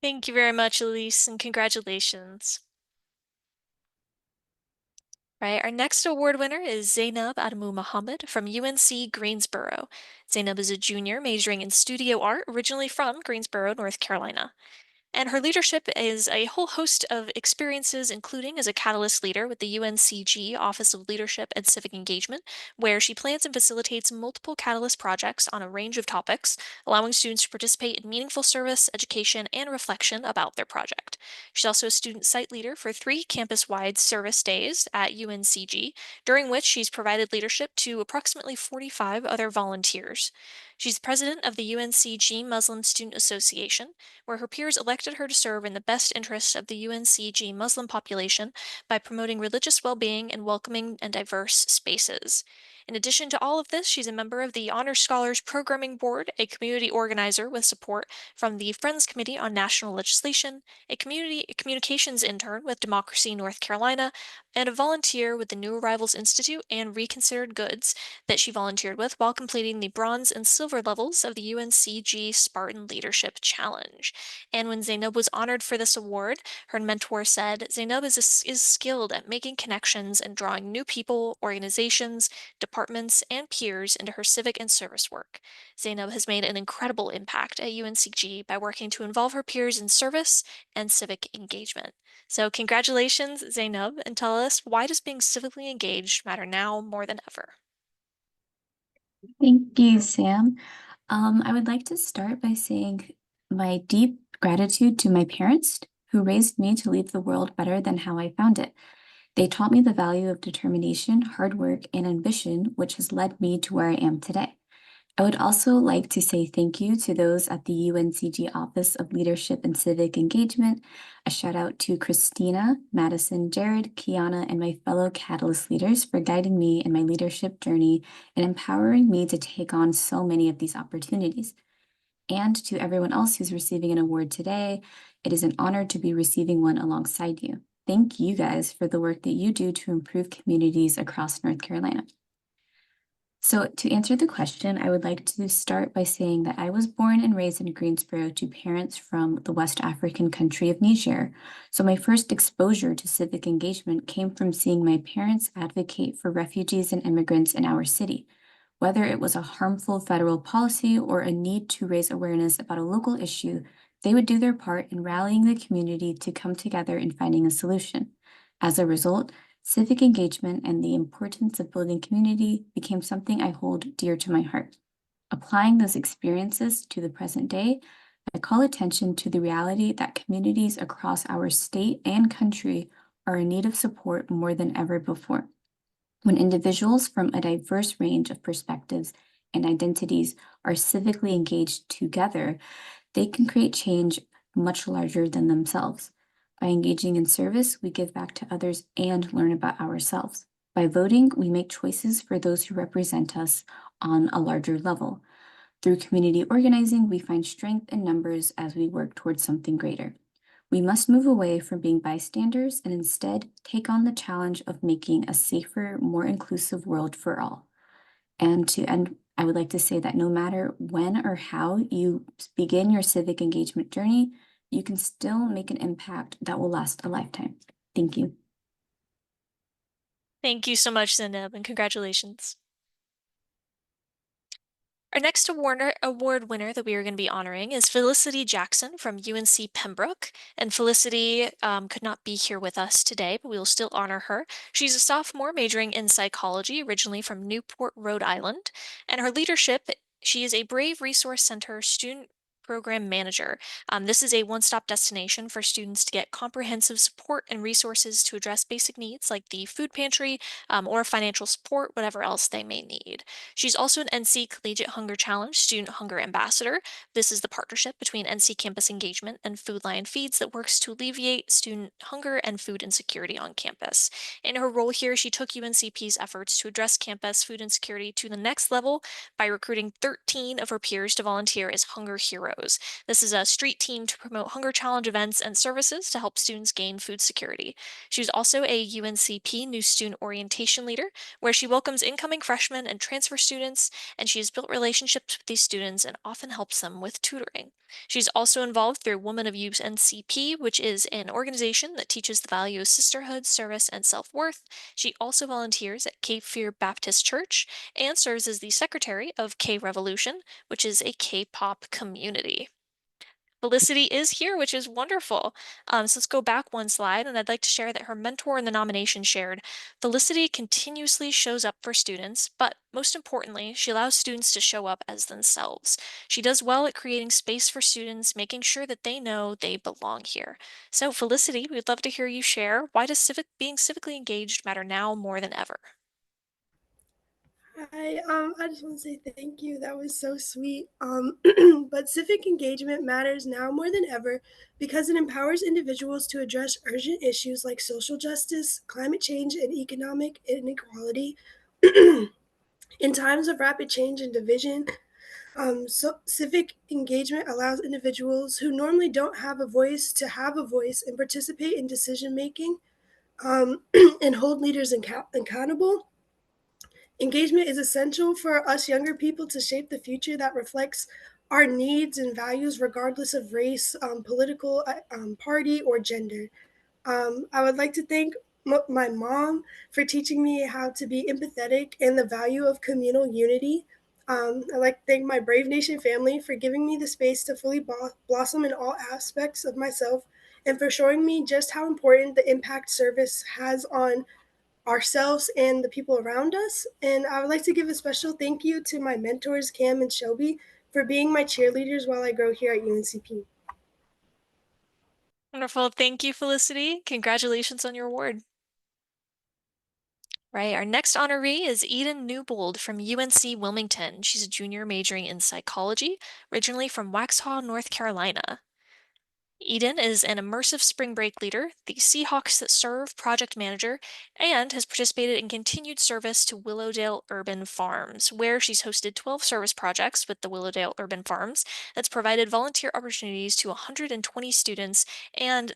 Thank you very much, Elise, and congratulations. Right, our next award winner is Zainab Adamu Muhammad from UNC Greensboro. Zainab is a junior majoring in studio art, originally from Greensboro, North Carolina. And her leadership is a whole host of experiences, including as a Catalyst leader with the UNCG Office of Leadership and Civic Engagement, where she plans and facilitates multiple Catalyst projects on a range of topics, allowing students to participate in meaningful service, education, and reflection about their project. She's also a student site leader for 3 campus-wide service days at UNCG, during which she's provided leadership to approximately 45 other volunteers. She's president of the UNCG Muslim Student Association, where her peers elected her to serve in the best interest of the UNCG Muslim population by promoting religious well-being and welcoming and diverse spaces. In addition to all of this, she's a member of the Honor Scholars Programming Board, a community organizer with support from the Friends Committee on National Legislation, a community communications intern with Democracy North Carolina, and a volunteer with the New Arrivals Institute and Reconsidered Goods that she volunteered with while completing the bronze and silver levels of the UNCG Spartan Leadership Challenge. And when Zainab was honored for this award, her mentor said, Zainab is skilled at making connections and drawing new people, organizations, departments, and peers into her civic and service work. Zainab has made an incredible impact at UNCG by working to involve her peers in service and civic engagement. So congratulations, Zainab, and tell us, why does being civically engaged matter now more than ever? Thank you, Sam. I would like to start by saying my deep gratitude to my parents who raised me to leave the world better than how I found it. They taught me the value of determination, hard work, and ambition, which has led me to where I am today. I would also like to say thank you to those at the UNCG Office of Leadership and Civic Engagement. A shout out to Christina, Madison, Jared, Kiana, and my fellow Catalyst leaders for guiding me in my leadership journey and empowering me to take on so many of these opportunities. And to everyone else who's receiving an award today, it is an honor to be receiving one alongside you. Thank you guys for the work that you do to improve communities across North Carolina. So to answer the question, I would like to start by saying that I was born and raised in Greensboro to parents from the West African country of Niger. So my first exposure to civic engagement came from seeing my parents advocate for refugees and immigrants in our city. Whether it was a harmful federal policy or a need to raise awareness about a local issue, they would do their part in rallying the community to come together in finding a solution. As a result, civic engagement and the importance of building community became something I hold dear to my heart. Applying those experiences to the present day, I call attention to the reality that communities across our state and country are in need of support more than ever before. When individuals from a diverse range of perspectives and identities are civically engaged together, they can create change much larger than themselves. By engaging in service, we give back to others and learn about ourselves. By voting, we make choices for those who represent us on a larger level. Through community organizing, we find strength in numbers as we work towards something greater. We must move away from being bystanders and instead take on the challenge of making a safer, more inclusive world for all. And to end, I would like to say that no matter when or how you begin your civic engagement journey, you can still make an impact that will last a lifetime. Thank you. Thank you so much, Zainab, and congratulations. Our next award winner that we are going to be honoring is Felicity Jackson from UNC Pembroke. And Felicity could not be here with us today, but we will still honor her. She's a sophomore majoring in psychology, originally from Newport, Rhode Island. And her leadership, she is a Brave Resource Center student program manager. This is a one-stop destination for students to get comprehensive support and resources to address basic needs like the food pantry or financial support, whatever else they may need. She's also an NC Collegiate Hunger Challenge Student Hunger Ambassador. This is the partnership between NC Campus Engagement and Food Lion Feeds that works to alleviate student hunger and food insecurity on campus. In her role here, she took UNCP's efforts to address campus food insecurity to the next level by recruiting 13 of her peers to volunteer as Hunger Heroes. This is a street team to promote Hunger Challenge events and services to help students gain food security. She was also a UNCP New Student Orientation Leader, where she welcomes incoming freshmen and transfer students, and she has built relationships with these students and often helps them with tutoring. She's also involved through Women of UNCP, which is an organization that teaches the value of sisterhood, service, and self-worth. She also volunteers at Cape Fear Baptist Church and serves as the secretary of K Revolution, which is a K-pop community. Felicity is here, which is wonderful. So let's go back one slide, and I'd like to share that her mentor in the nomination shared, Felicity continuously shows up for students, but most importantly, she allows students to show up as themselves. She does well at creating space for students, making sure that they know they belong here. So Felicity, we'd love to hear you share, why does being civically engaged matter now more than ever? Hi, I just want to say thank you. That was so sweet. But civic engagement matters now more than ever because it empowers individuals to address urgent issues like social justice, climate change, and economic inequality. In times of rapid change and division, so civic engagement allows individuals who normally don't have a voice to have a voice and participate in decision making, and hold leaders accountable. Engagement is essential for us younger people to shape the future that reflects our needs and values, regardless of race, political party, or gender. I would like to thank my mom for teaching me how to be empathetic and the value of communal unity. I'd like to thank my Brave Nation family for giving me the space to fully blossom in all aspects of myself and for showing me just how important the impact service has on ourselves and the people around us. And I would like to give a special thank you to my mentors, Cam and Shelby, for being my cheerleaders while I grow here at UNCP. Wonderful. Thank you, Felicity. Congratulations on your award. Right, our next honoree is Eden Newbold from UNC Wilmington. She's a junior majoring in psychology, originally from Waxhaw, North Carolina. Eden is an immersive spring break leader, the Seahawks that serve project manager, and has participated in continued service to Willowdale Urban Farms, where she's hosted 12 service projects with the Willowdale Urban Farms that's provided volunteer opportunities to 120 students and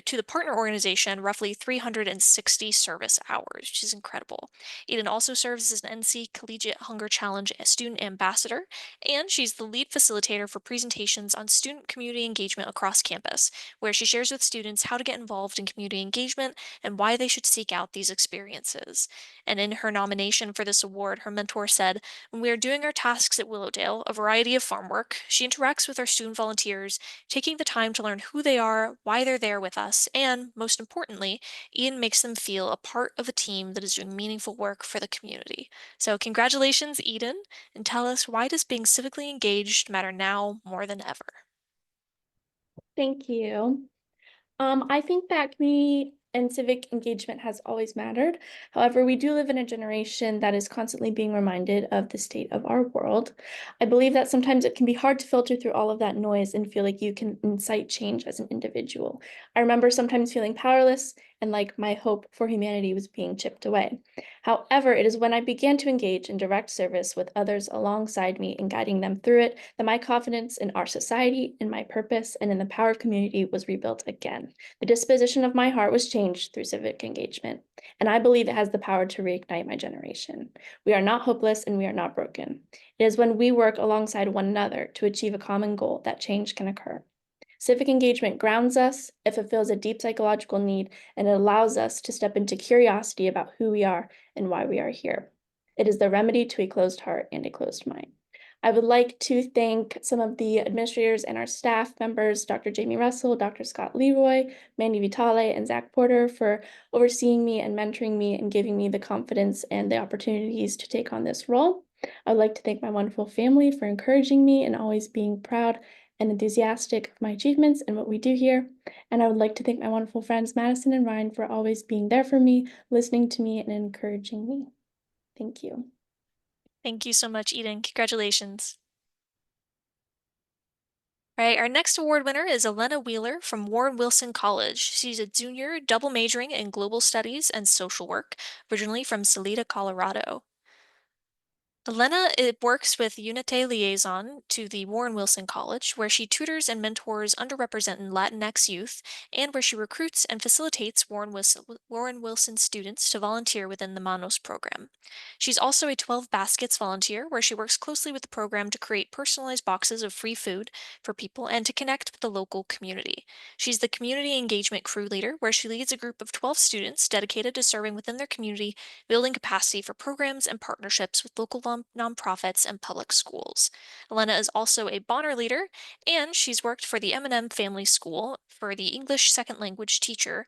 to the partner organization roughly 360 service hours, which is incredible. Eden also serves as an NC Collegiate Hunger Challenge student ambassador, and she's the lead facilitator for presentations on student community engagement across campus, where she shares with students how to get involved in community engagement and why they should seek out these experiences. And in her nomination for this award, her mentor said, "When we are doing our tasks at Willowdale, a variety of farm work, she interacts with our student volunteers, taking the time to learn who they are, why they're there with us, and, most importantly, Ian makes them feel a part of a team that is doing meaningful work for the community." So, congratulations, Eden, and tell us, why does being civically engaged matter now more than ever? Thank you. I think that community and civic engagement has always mattered. However, we do live in a generation that is constantly being reminded of the state of our world. I believe that sometimes it can be hard to filter through all of that noise and feel like you can incite change as an individual. I remember sometimes feeling powerless and like my hope for humanity was being chipped away. However, it is when I began to engage in direct service with others alongside me and guiding them through it that my confidence in our society, in my purpose, and in the power of community was rebuilt again. The disposition of my heart was changed through civic engagement, and I believe it has the power to reignite my generation. We are not hopeless and we are not broken. It is when we work alongside one another to achieve a common goal that change can occur. Civic engagement grounds us, it fulfills a deep psychological need, and it allows us to step into curiosity about who we are and why we are here. It is the remedy to a closed heart and a closed mind. I would like to thank some of the administrators and our staff members, Dr. Jamie Russell, Dr. Scott Leroy, Mandy Vitale, and Zach Porter for overseeing me and mentoring me and giving me the confidence and the opportunities to take on this role. I would like to thank my wonderful family for encouraging me and always being proud and enthusiastic of my achievements and what we do here. And I would like to thank my wonderful friends Madison and Ryan for always being there for me, listening to me, and encouraging me. Thank you. Thank you so much, Eden. Congratulations. All right, our next award winner is Elena Wheeler from Warren Wilson College. She's a junior double majoring in global studies and social work, originally from Salida, Colorado. Elena works with Unite Liaison to the Warren Wilson College, where she tutors and mentors underrepresented Latinx youth, and where she recruits and facilitates Warren Wilson students to volunteer within the Manos program. She's also a 12 Baskets volunteer, where she works closely with the program to create personalized boxes of free food for people and to connect with the local community. She's the community engagement crew leader, where she leads a group of 12 students dedicated to serving within their community, building capacity for programs and partnerships with local nonprofits and public schools. Elena is also a Bonner leader, and she's worked for the M&M Family School for the English Second Language Teacher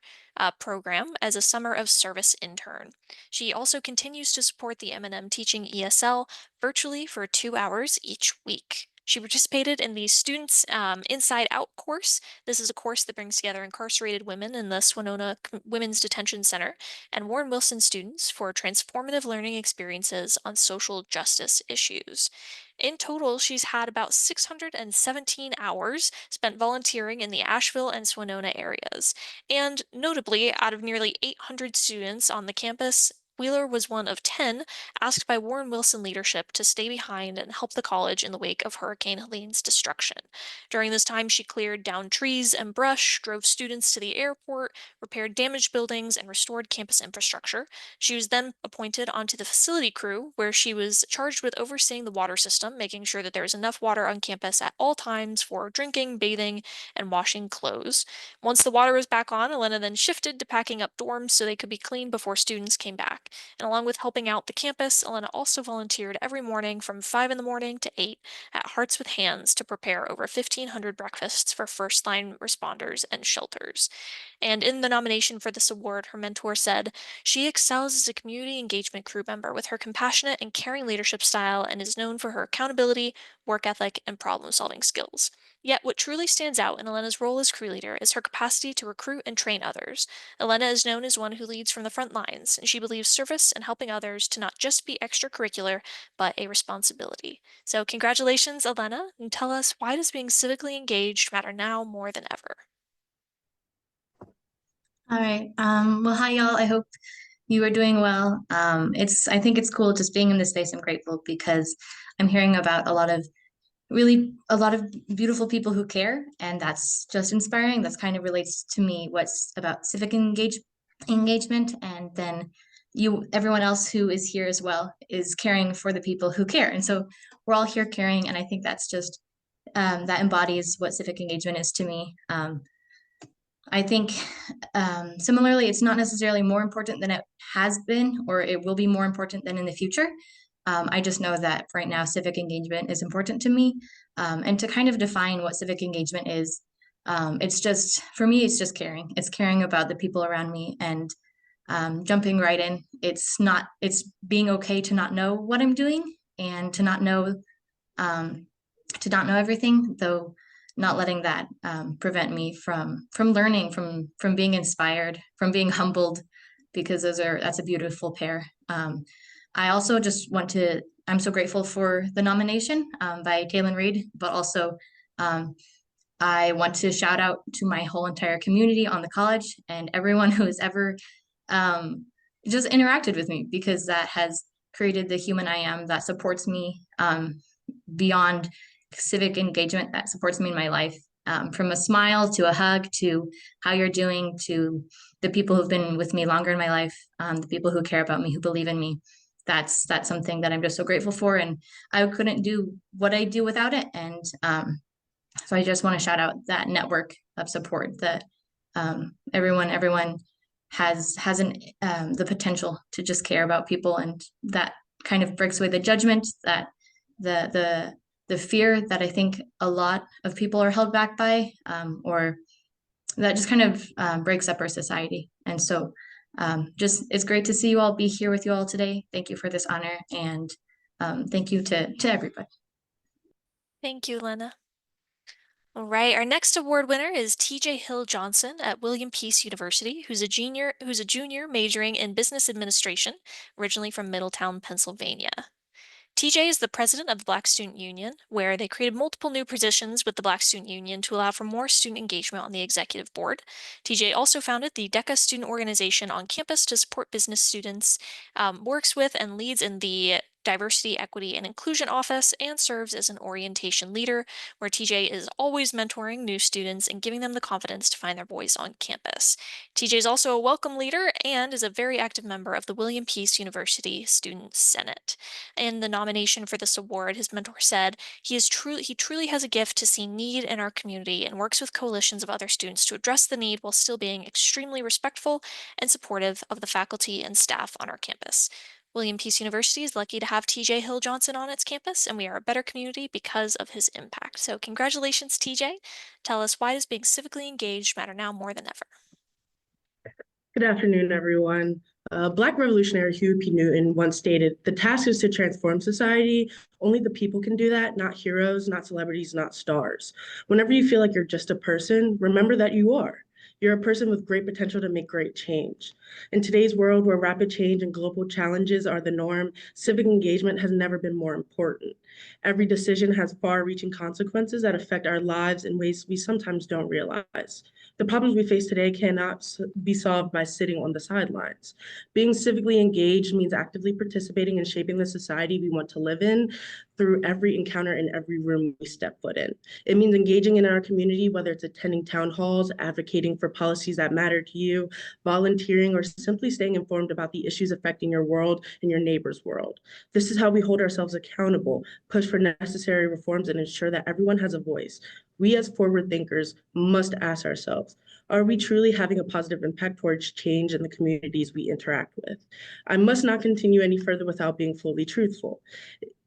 program as a summer of service intern. She also continues to support the M&M Teaching ESL virtually for 2 hours each week. She participated in the Students Inside Out course. This is a course that brings together incarcerated women in the Swinona Women's Detention Center and Warren Wilson students for transformative learning experiences on social justice issues. In total, she's had about 617 hours spent volunteering in the Asheville and Swinona areas. And notably, out of nearly 800 students on the campus, Wheeler was one of 10 asked by Warren Wilson leadership to stay behind and help the college in the wake of Hurricane Helene's destruction. During this time, she cleared down trees and brush, drove students to the airport, repaired damaged buildings, and restored campus infrastructure. She was then appointed onto the facility crew, where she was charged with overseeing the water system, making sure that there was enough water on campus at all times for drinking, bathing, and washing clothes. Once the water was back on, Elena then shifted to packing up dorms so they could be cleaned before students came back. And along with helping out the campus, Elena also volunteered every morning from 5 in the morning to 8 at Hearts with Hands to prepare over 1,500 breakfasts for first line responders and shelters. And in the nomination for this award, her mentor said, "She excels as a community engagement crew member with her compassionate and caring leadership style and is known for her accountability, work ethic, and problem solving skills. Yet, what truly stands out in Elena's role as crew leader is her capacity to recruit and train others. Elena is known as one who leads from the front lines, and she believes service and helping others to not just be extracurricular, but a responsibility." So, congratulations, Elena, and tell us, why does being civically engaged matter now more than ever? All right. Well, hi y'all. I hope you are doing well. I think it's cool just being in this space. I'm grateful because I'm hearing about a lot of beautiful people who care, and that's just inspiring. That's kind of relates to me what's about civic engagement, and then everyone else who is here as well is caring for the people who care. And so we're all here caring, and I think that's just that embodies what civic engagement is to me. I think similarly, it's not necessarily more important than it has been, or it will be more important than in the future. I just know that right now civic engagement is important to me. And to kind of define what civic engagement is, it's just, for me, it's just caring. It's caring about the people around me and jumping right in. It's being okay to not know what I'm doing and to not know everything, though not letting that prevent me from learning, from being inspired, from being humbled, because that's a beautiful pair. I also just I'm so grateful for the nomination by Taylor Reid, but also I want to shout out to my whole entire community on the college and everyone who has ever just interacted with me, because that has created the human I am that supports me beyond civic engagement, that supports me in my life, from a smile to a hug to how you're doing, to the people who've been with me longer in my life, the people who care about me, who believe in me. That's something that I'm just so grateful for, and I couldn't do what I do without it. And so I just want to shout out that network of support that everyone has the potential to just care about people, and that kind of breaks away the judgment, that the fear that I think a lot of people are held back by, or that just kind of breaks up our society. And so it's great to see you all, be here with you all today. Thank you for this honor, and thank you to everybody. Thank you, Lena. All right, our next award winner is TJ Hill Johnson at William Peace University, who's a junior majoring in business administration, originally from Middletown, Pennsylvania. TJ is the president of the Black Student Union, where they created multiple new positions with the Black Student Union to allow for more student engagement on the executive board. TJ also founded the DECA student organization on campus to support business students, works with and leads in the Diversity, Equity, and Inclusion Office, and serves as an orientation leader, where TJ is always mentoring new students and giving them the confidence to find their voice on campus. TJ is also a welcome leader and is a very active member of the William Peace University Student Senate. In the nomination for this award, his mentor said, he truly has a gift to see need in our community and works with coalitions of other students to address the need while still being extremely respectful and supportive of the faculty and staff on our campus. William Peace University is lucky to have TJ Hill Johnson on its campus, and we are a better community because of his impact. So congratulations, TJ. Tell us, why does being civically engaged matter now more than ever? Good afternoon, everyone. Black revolutionary Huey P. Newton once stated, "The task is to transform society. Only the people can do that, not heroes, not celebrities, not stars." Whenever you feel like you're just a person, remember that you are. You're a person with great potential to make great change. In today's world where rapid change and global challenges are the norm, civic engagement has never been more important. Every decision has far-reaching consequences that affect our lives in ways we sometimes don't realize. The problems we face today cannot be solved by sitting on the sidelines. Being civically engaged means actively participating in shaping the society we want to live in through every encounter in every room we step foot in. It means engaging in our community, whether it's attending town halls, advocating for policies that matter to you, volunteering, or simply staying informed about the issues affecting your world and your neighbor's world. This is how we hold ourselves accountable, push for necessary reforms, and ensure that everyone has a voice. We as forward thinkers must ask ourselves, are we truly having a positive impact towards change in the communities we interact with? I must not continue any further without being fully truthful.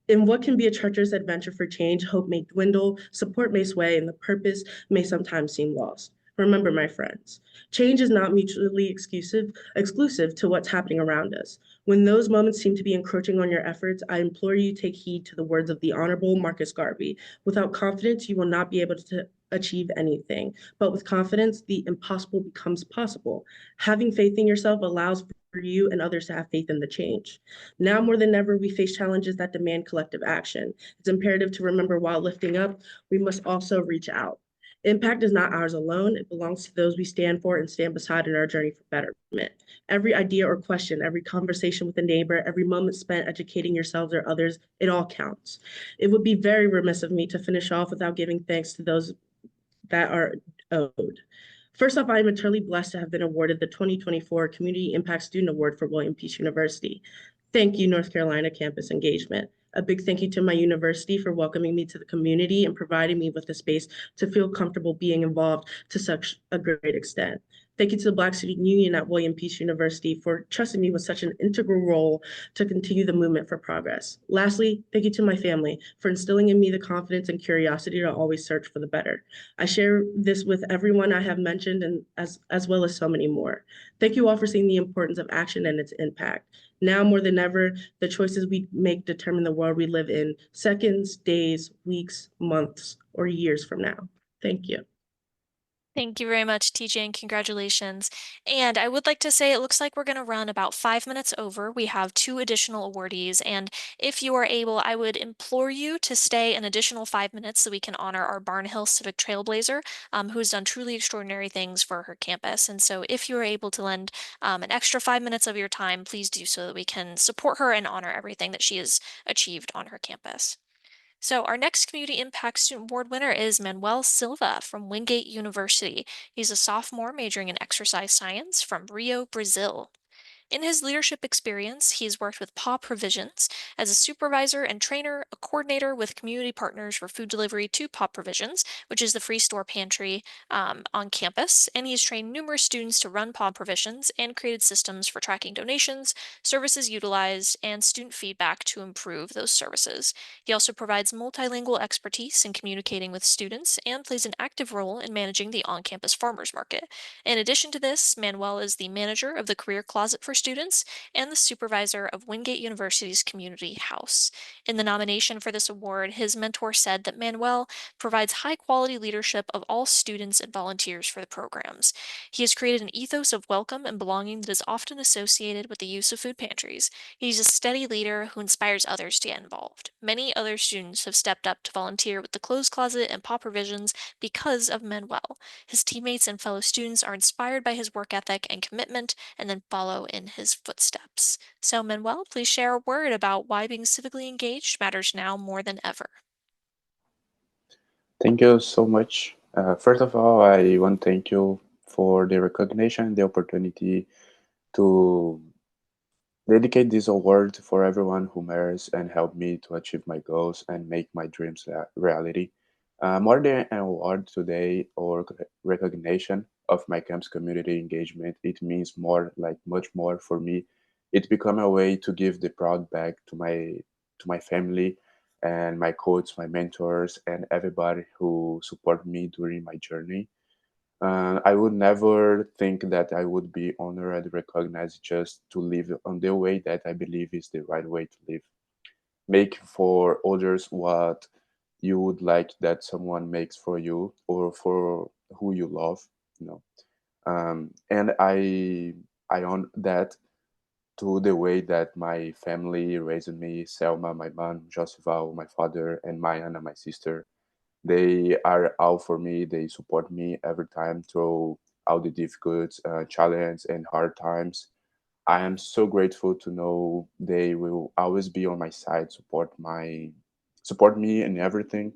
In what can be a treacherous adventure for change, hope may dwindle, support may sway, and the purpose may sometimes seem lost. Remember, my friends, change is not mutually exclusive to what's happening around us. When those moments seem to be encroaching on your efforts, I implore you to take heed to the words of the Honorable Marcus Garvey. Without confidence, you will not be able to achieve anything, but with confidence, the impossible becomes possible. Having faith in yourself allows for you and others to have faith in the change. Now more than ever, we face challenges that demand collective action. It's imperative to remember, while lifting up, we must also reach out. Impact is not ours alone. It belongs to those we stand for and stand beside in our journey for betterment. Every idea or question, every conversation with a neighbor, every moment spent educating yourselves or others, it all counts. It would be very remiss of me to finish off without giving thanks to those that are owed. First off, I am eternally blessed to have been awarded the 2024 Community Impact Student Award for William Peace University. Thank you, North Carolina Campus Engagement. A big thank you to my university for welcoming me to the community and providing me with the space to feel comfortable being involved to such a great extent. Thank you to the Black Student Union at William Peace University for trusting me with such an integral role to continue the movement for progress. Lastly, thank you to my family for instilling in me the confidence and curiosity to always search for the better. I share this with everyone I have mentioned and as well as so many more. Thank you all for seeing the importance of action and its impact. Now more than ever, the choices we make determine the world we live in seconds, days, weeks, months, or years from now. Thank you. Thank you very much, TJ, and congratulations. And I would like to say it looks like we're going to run about 5 minutes over. We have 2 additional awardees, and if you are able, I would implore you to stay an additional 5 minutes so we can honor our Barnhill Civic Trailblazer, who has done truly extraordinary things for her campus. And so if you are able to lend an extra 5 minutes of your time, please do so that we can support her and honor everything that she has achieved on her campus. So our next Community Impact Student Award winner is Manuel Silva from Wingate University. He's a sophomore majoring in exercise science from Rio, Brazil. In his leadership experience, he's worked with Paw Provisions as a supervisor and trainer, a coordinator with community partners for food delivery to Paw Provisions, which is the free store pantry on campus. And he's trained numerous students to run Paw Provisions and created systems for tracking donations, services utilized, and student feedback to improve those services. He also provides multilingual expertise in communicating with students and plays an active role in managing the on-campus farmers market. In addition to this, Manuel is the manager of the Career Closet for students and the supervisor of Wingate University's Community House. In the nomination for this award, his mentor said that Manuel provides high quality leadership of all students and volunteers for the programs. He has created an ethos of welcome and belonging that is often associated with the use of food pantries. He's a steady leader who inspires others to get involved. Many other students have stepped up to volunteer with the Clothes Closet and Paw Provisions because of Manuel. His teammates and fellow students are inspired by his work ethic and commitment and then follow in his footsteps. So, Manuel, please share a word about why being civically engaged matters now more than ever. Thank you so much. First of all, I want to thank you for the recognition, the opportunity to dedicate this award for everyone who matters and help me to achieve my goals and make my dreams a reality. More than an award today or recognition of my camp's community engagement, it means more, like much more for me. It become a way to give the proud back to my family and my coach, my mentors, and everybody who support me during my journey. I would never think that I would be honored and recognized just to live on the way that I believe is the right way to live. Make for others what you would like that someone makes for you or for who you love, you know. And I own that to the way that my family raised me, Selma, my mom, Josival, my father, and Mayana, my sister. They are all for me. They support me every time through all the difficult challenge and hard times. I am so grateful to know they will always be on my side, support me in everything.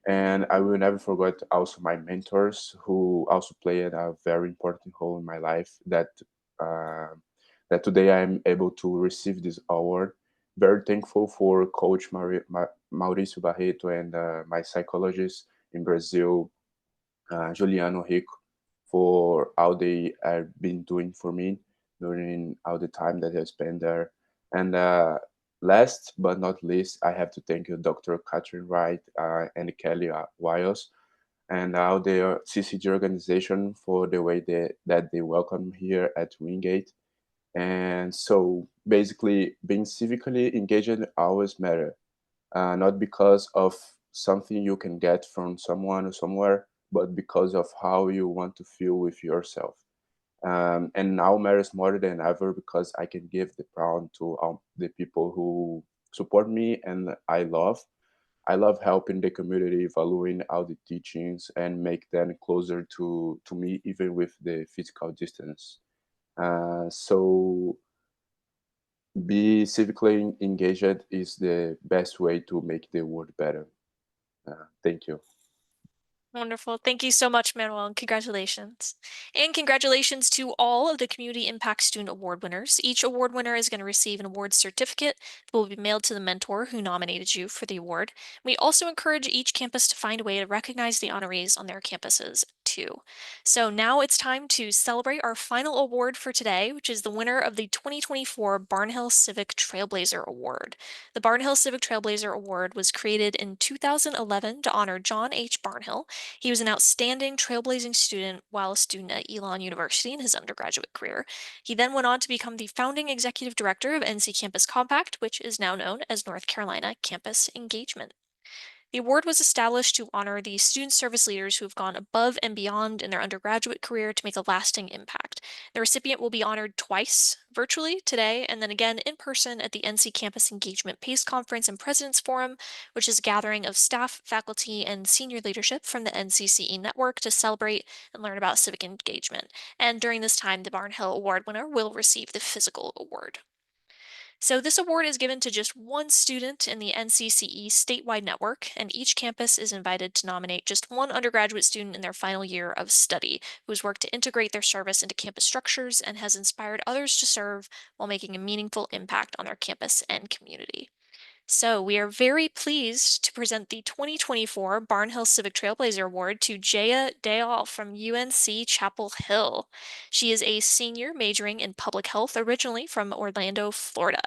And I will never forget also my mentors who also played a very important role in my life uh, that today I'm able to receive this award. Very thankful for Coach Mauricio Barreto and my psychologist in Brazil, Juliano Rico, for all they have been doing for me during all the time that I spent there. And last but not least, I have to thank you, Dr. Catherine Wright and Kelly Wiles, and all the CCG organization for the way that they welcome here at Wingate. And so basically, being civically engaged always matter, not because of something you can get from someone or somewhere, but because of how you want to feel with yourself. And now matters more than ever because I can give the crown to the people who support me and I love. I love helping the community, valuing all the teachings, and make them closer to me, even with the physical distance. So be civically engaged is the best way to make the world better. Thank you. Wonderful. Thank you so much, Manuel, and congratulations. And congratulations to all of the Community Impact Student Award winners. Each award winner is going to receive an award certificate that will be mailed to the mentor who nominated you for the award. We also encourage each campus to find a way to recognize the honorees on their campuses too. So now it's time to celebrate our final award for today, which is the winner of the 2024 Barnhill Civic Trailblazer Award. The Barnhill Civic Trailblazer Award was created in 2011 to honor John H. Barnhill. He was an outstanding trailblazing student while a student at Elon University in his undergraduate career. He then went on to become the founding executive director of NC Campus Compact, which is now known as North Carolina Campus Engagement. The award was established to honor the student service leaders who have gone above and beyond in their undergraduate career to make a lasting impact. The recipient will be honored twice, virtually today, and then again in person at the NC Campus Engagement PACE Conference and President's Forum, which is a gathering of staff, faculty, and senior leadership from the NCCE network to celebrate and learn about civic engagement. And during this time, the Barnhill Award winner will receive the physical award. So this award is given to just one student in the NCCE statewide network, and each campus is invited to nominate just one undergraduate student in their final year of study who's worked to integrate their service into campus structures and has inspired others to serve while making a meaningful impact on their campus and community. So we are very pleased to present the 2024 Barnhill Civic Trailblazer Award to Jaya Dayal from UNC Chapel Hill. She is a senior majoring in public health, originally from Orlando, Florida.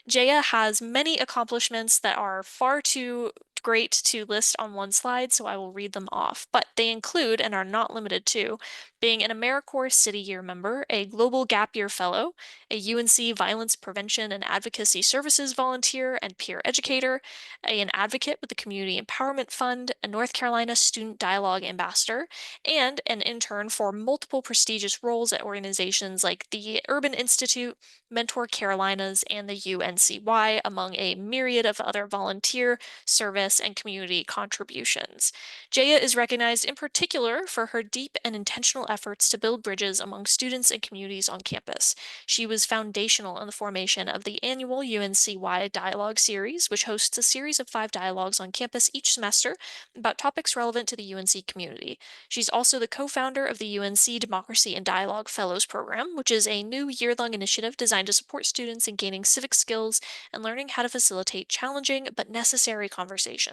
Jaya has many accomplishments that are far too great to list on one slide, so I will read them off. But they include, and are not limited to, being an AmeriCorps City Year member, a Global Gap Year Fellow, a UNC Violence Prevention and Advocacy Services volunteer and peer educator, an advocate with the Community Empowerment Fund, a North Carolina Student Dialogue Ambassador, and an intern for multiple prestigious roles at organizations like the Urban Institute, Mentor Carolinas, and the UNCY, among a myriad of other volunteer, service, and community contributions. Jaya is recognized in particular for her deep and intentional efforts to build bridges among students and communities on campus. She was foundational in the formation of the annual UNCY Dialogue Series, which hosts a series of 5 dialogues on campus each semester about topics relevant to the UNC community. She's also the co-founder of the UNC Democracy and Dialogue Fellows Program, which is a new year-long initiative designed to support students in gaining civic skills and learning how to facilitate challenging but necessary conversations.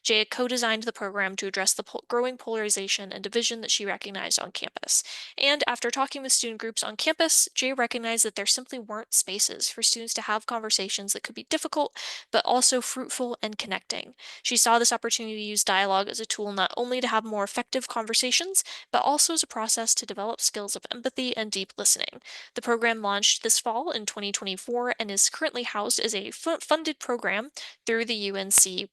Jaya co-designed the program to address the growing polarization and division that she recognized on campus. And after talking with student groups on campus, Jaya recognized that there simply weren't spaces for students to have conversations that could be difficult, but also fruitful and connecting. She saw this opportunity to use dialogue as a tool not only to have more effective conversations, but also as a process to develop skills of empathy and deep listening. The program launched this fall in 2024 and is currently housed as a funded program through the UNCY.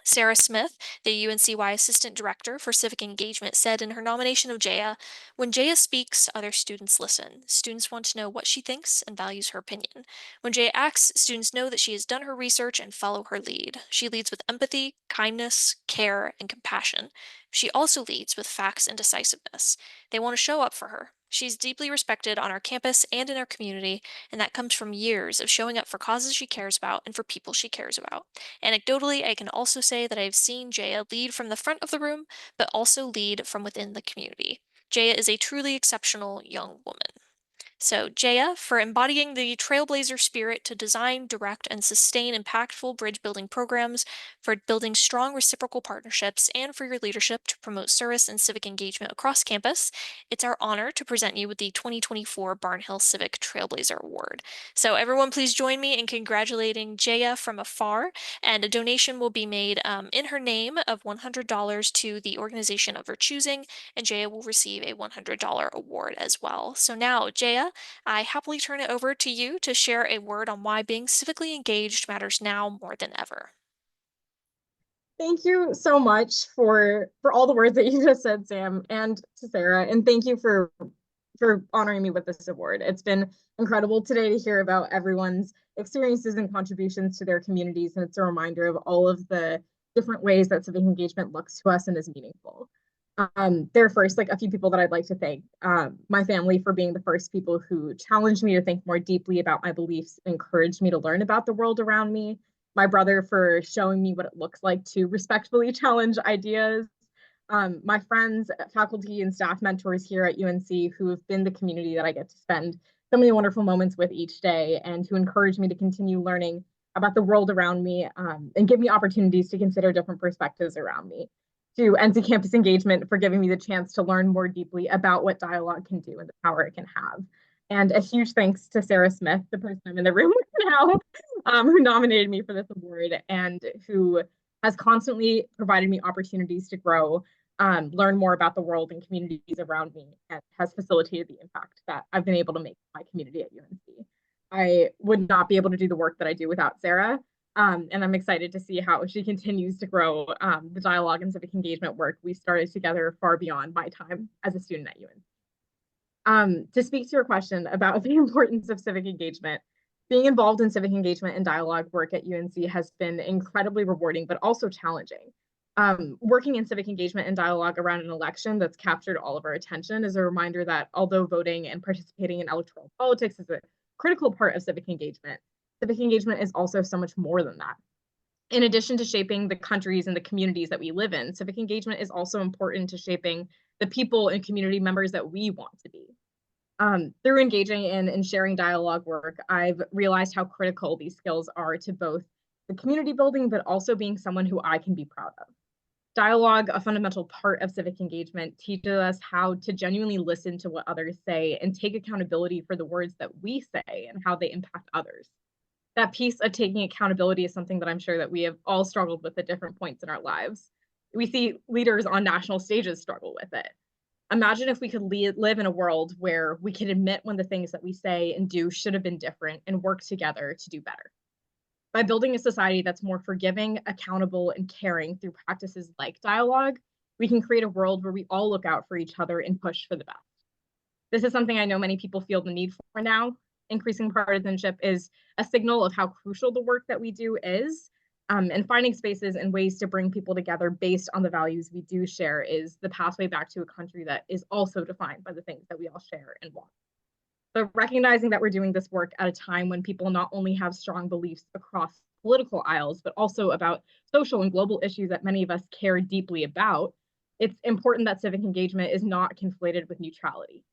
Sarah Smith, the UNCY Assistant Director for Civic Engagement, said in her nomination of Jaya, "When Jaya speaks, other students listen. Students want to know what she thinks and values her opinion. When Jaya acts, students know that she has done her research and follow her lead. She leads with empathy, kindness, care, and compassion. She also leads with facts and decisiveness. They want to show up for her. She's deeply respected on our campus and in our community, and that comes from years of showing up for causes she cares about and for people she cares about. Anecdotally, I can also say that I've seen Jaya lead from the front of the room, but also lead from within the community. Jaya is a truly exceptional young woman." So, Jaya, for embodying the trailblazer spirit to design, direct, and sustain impactful bridge building programs, for building strong reciprocal partnerships, and for your leadership to promote service and civic engagement across campus, it's our honor to present you with the 2024 Barnhill Civic Trailblazer Award. So, everyone, please join me in congratulating Jaya from afar, and a donation will be made in her name of $100 to the organization of her choosing, and Jaya will receive a $100 award as well. So now, Jaya, I happily turn it over to you to share a word on why being civically engaged matters now more than ever. Thank you so much for all the words that you just said, Sam, and to Sarah, and thank you for for honoring me with this award. It's been incredible today to hear about everyone's experiences and contributions to their communities, and it's a reminder of all of the different ways that civic engagement looks to us and is meaningful. There are first, like a few people that I'd like to thank. My family for being the first people who challenged me to think more deeply about my beliefs, encouraged me to learn about the world around me. My brother for showing me what it looks like to respectfully challenge ideas. My friends, faculty, and staff mentors here at UNC who have been the community that I get to spend so many wonderful moments with each day and who encourage me to continue learning about the world around me and give me opportunities to consider different perspectives around me. To NC Campus Engagement for giving me the chance to learn more deeply about what dialogue can do and the power it can have. And a huge thanks to Sarah Smith, the person I'm in the room with now, who nominated me for this award and who has constantly provided me opportunities to grow, learn more about the world and communities around me, and has facilitated the impact that I've been able to make in my community at UNC. I would not be able to do the work that I do without Sarah. And I'm excited to see how she continues to grow the dialogue and civic engagement work we started together far beyond my time as a student at UNC. To speak to your question about the importance of civic engagement, being involved in civic engagement and dialogue work at UNC has been incredibly rewarding, but also challenging. Working in civic engagement and dialogue around an election that's captured all of our attention is a reminder that although voting and participating in electoral politics is a critical part of civic engagement is also so much more than that. In addition to shaping the countries and the communities that we live in, civic engagement is also important to shaping the people and community members that we want to be. Through engaging in and sharing dialogue work, I've realized how critical these skills are to both the community building, but also being someone who I can be proud of. Dialogue, a fundamental part of civic engagement, teaches us how to genuinely listen to what others say and take accountability for the words that we say and how they impact others. That piece of taking accountability is something that I'm sure that we have all struggled with at different points in our lives. We see leaders on national stages struggle with it. Imagine if we could live in a world where we could admit when the things that we say and do should have been different and work together to do better. By building a society that's more forgiving, accountable, and caring through practices like dialogue, we can create a world where we all look out for each other and push for the best. This is something I know many people feel the need for now. Increasing partisanship is a signal of how crucial the work that we do is, and finding spaces and ways to bring people together based on the values we do share is the pathway back to a country that is also defined by the things that we all share and want. So recognizing that we're doing this work at a time when people not only have strong beliefs across political aisles, but also about social and global issues that many of us care deeply about, it's important that civic engagement is not conflated with neutrality.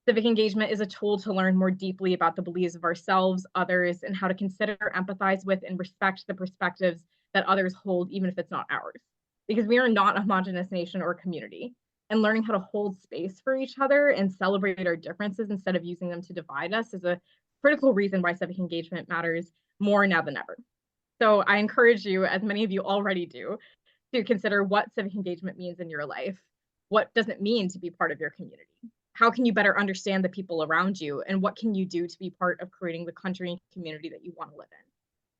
Civic engagement is a tool to learn more deeply about the beliefs of ourselves, others, and how to consider, empathize with, and respect the perspectives that others hold, even if it's not ours. Because we are not a homogenous nation or community. And learning how to hold space for each other and celebrate our differences instead of using them to divide us is a critical reason why civic engagement matters more now than ever. So I encourage you, as many of you already do, to consider what civic engagement means in your life. What does it mean to be part of your community? How can you better understand the people around you? And what can you do to be part of creating the country and community that you want to live in?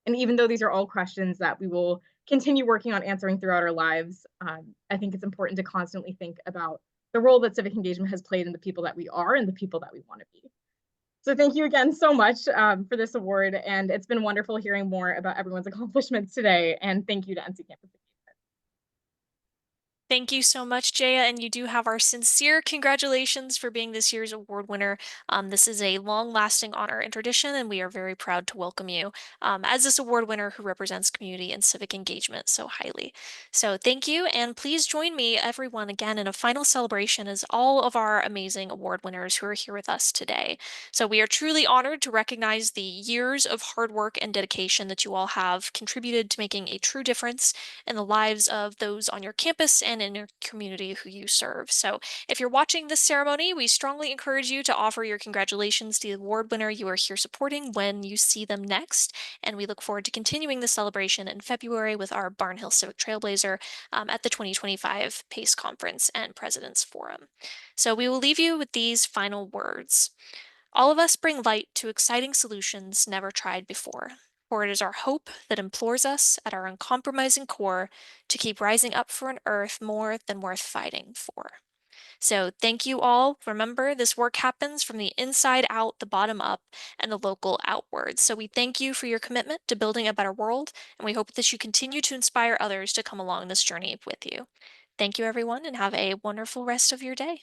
And even though these are all questions that we will continue working on answering throughout our lives, I think it's important to constantly think about the role that civic engagement has played in the people that we are and the people that we want to be. So thank you again so much for this award. And it's been wonderful hearing more about everyone's accomplishments today. And thank you to NC Campus. Thank you so much, Jaya, and you do have our sincere congratulations for being this year's award winner. This is a long-lasting honor and tradition, and we are very proud to welcome you as this award winner who represents community and civic engagement so highly. So thank you, and please join me, everyone, again in a final celebration as all of our amazing award winners who are here with us today. So we are truly honored to recognize the years of hard work and dedication that you all have contributed to making a true difference in the lives of those on your campus and in your community who you serve. So if you're watching this ceremony, we strongly encourage you to offer your congratulations to the award winner you are here supporting when you see them next. And we look forward to continuing the celebration in February with our Barnhill Civic Trailblazer at the 2025 PACE Conference and President's Forum. So we will leave you with these final words. All of us bring light to exciting solutions never tried before. For it is our hope that implores us at our uncompromising core to keep rising up for an earth more than worth fighting for. So thank you all. Remember, this work happens from the inside out, the bottom up, and the local outwards. So we thank you for your commitment to building a better world, and we hope that you continue to inspire others to come along this journey with you. Thank you, everyone, and have a wonderful rest of your day.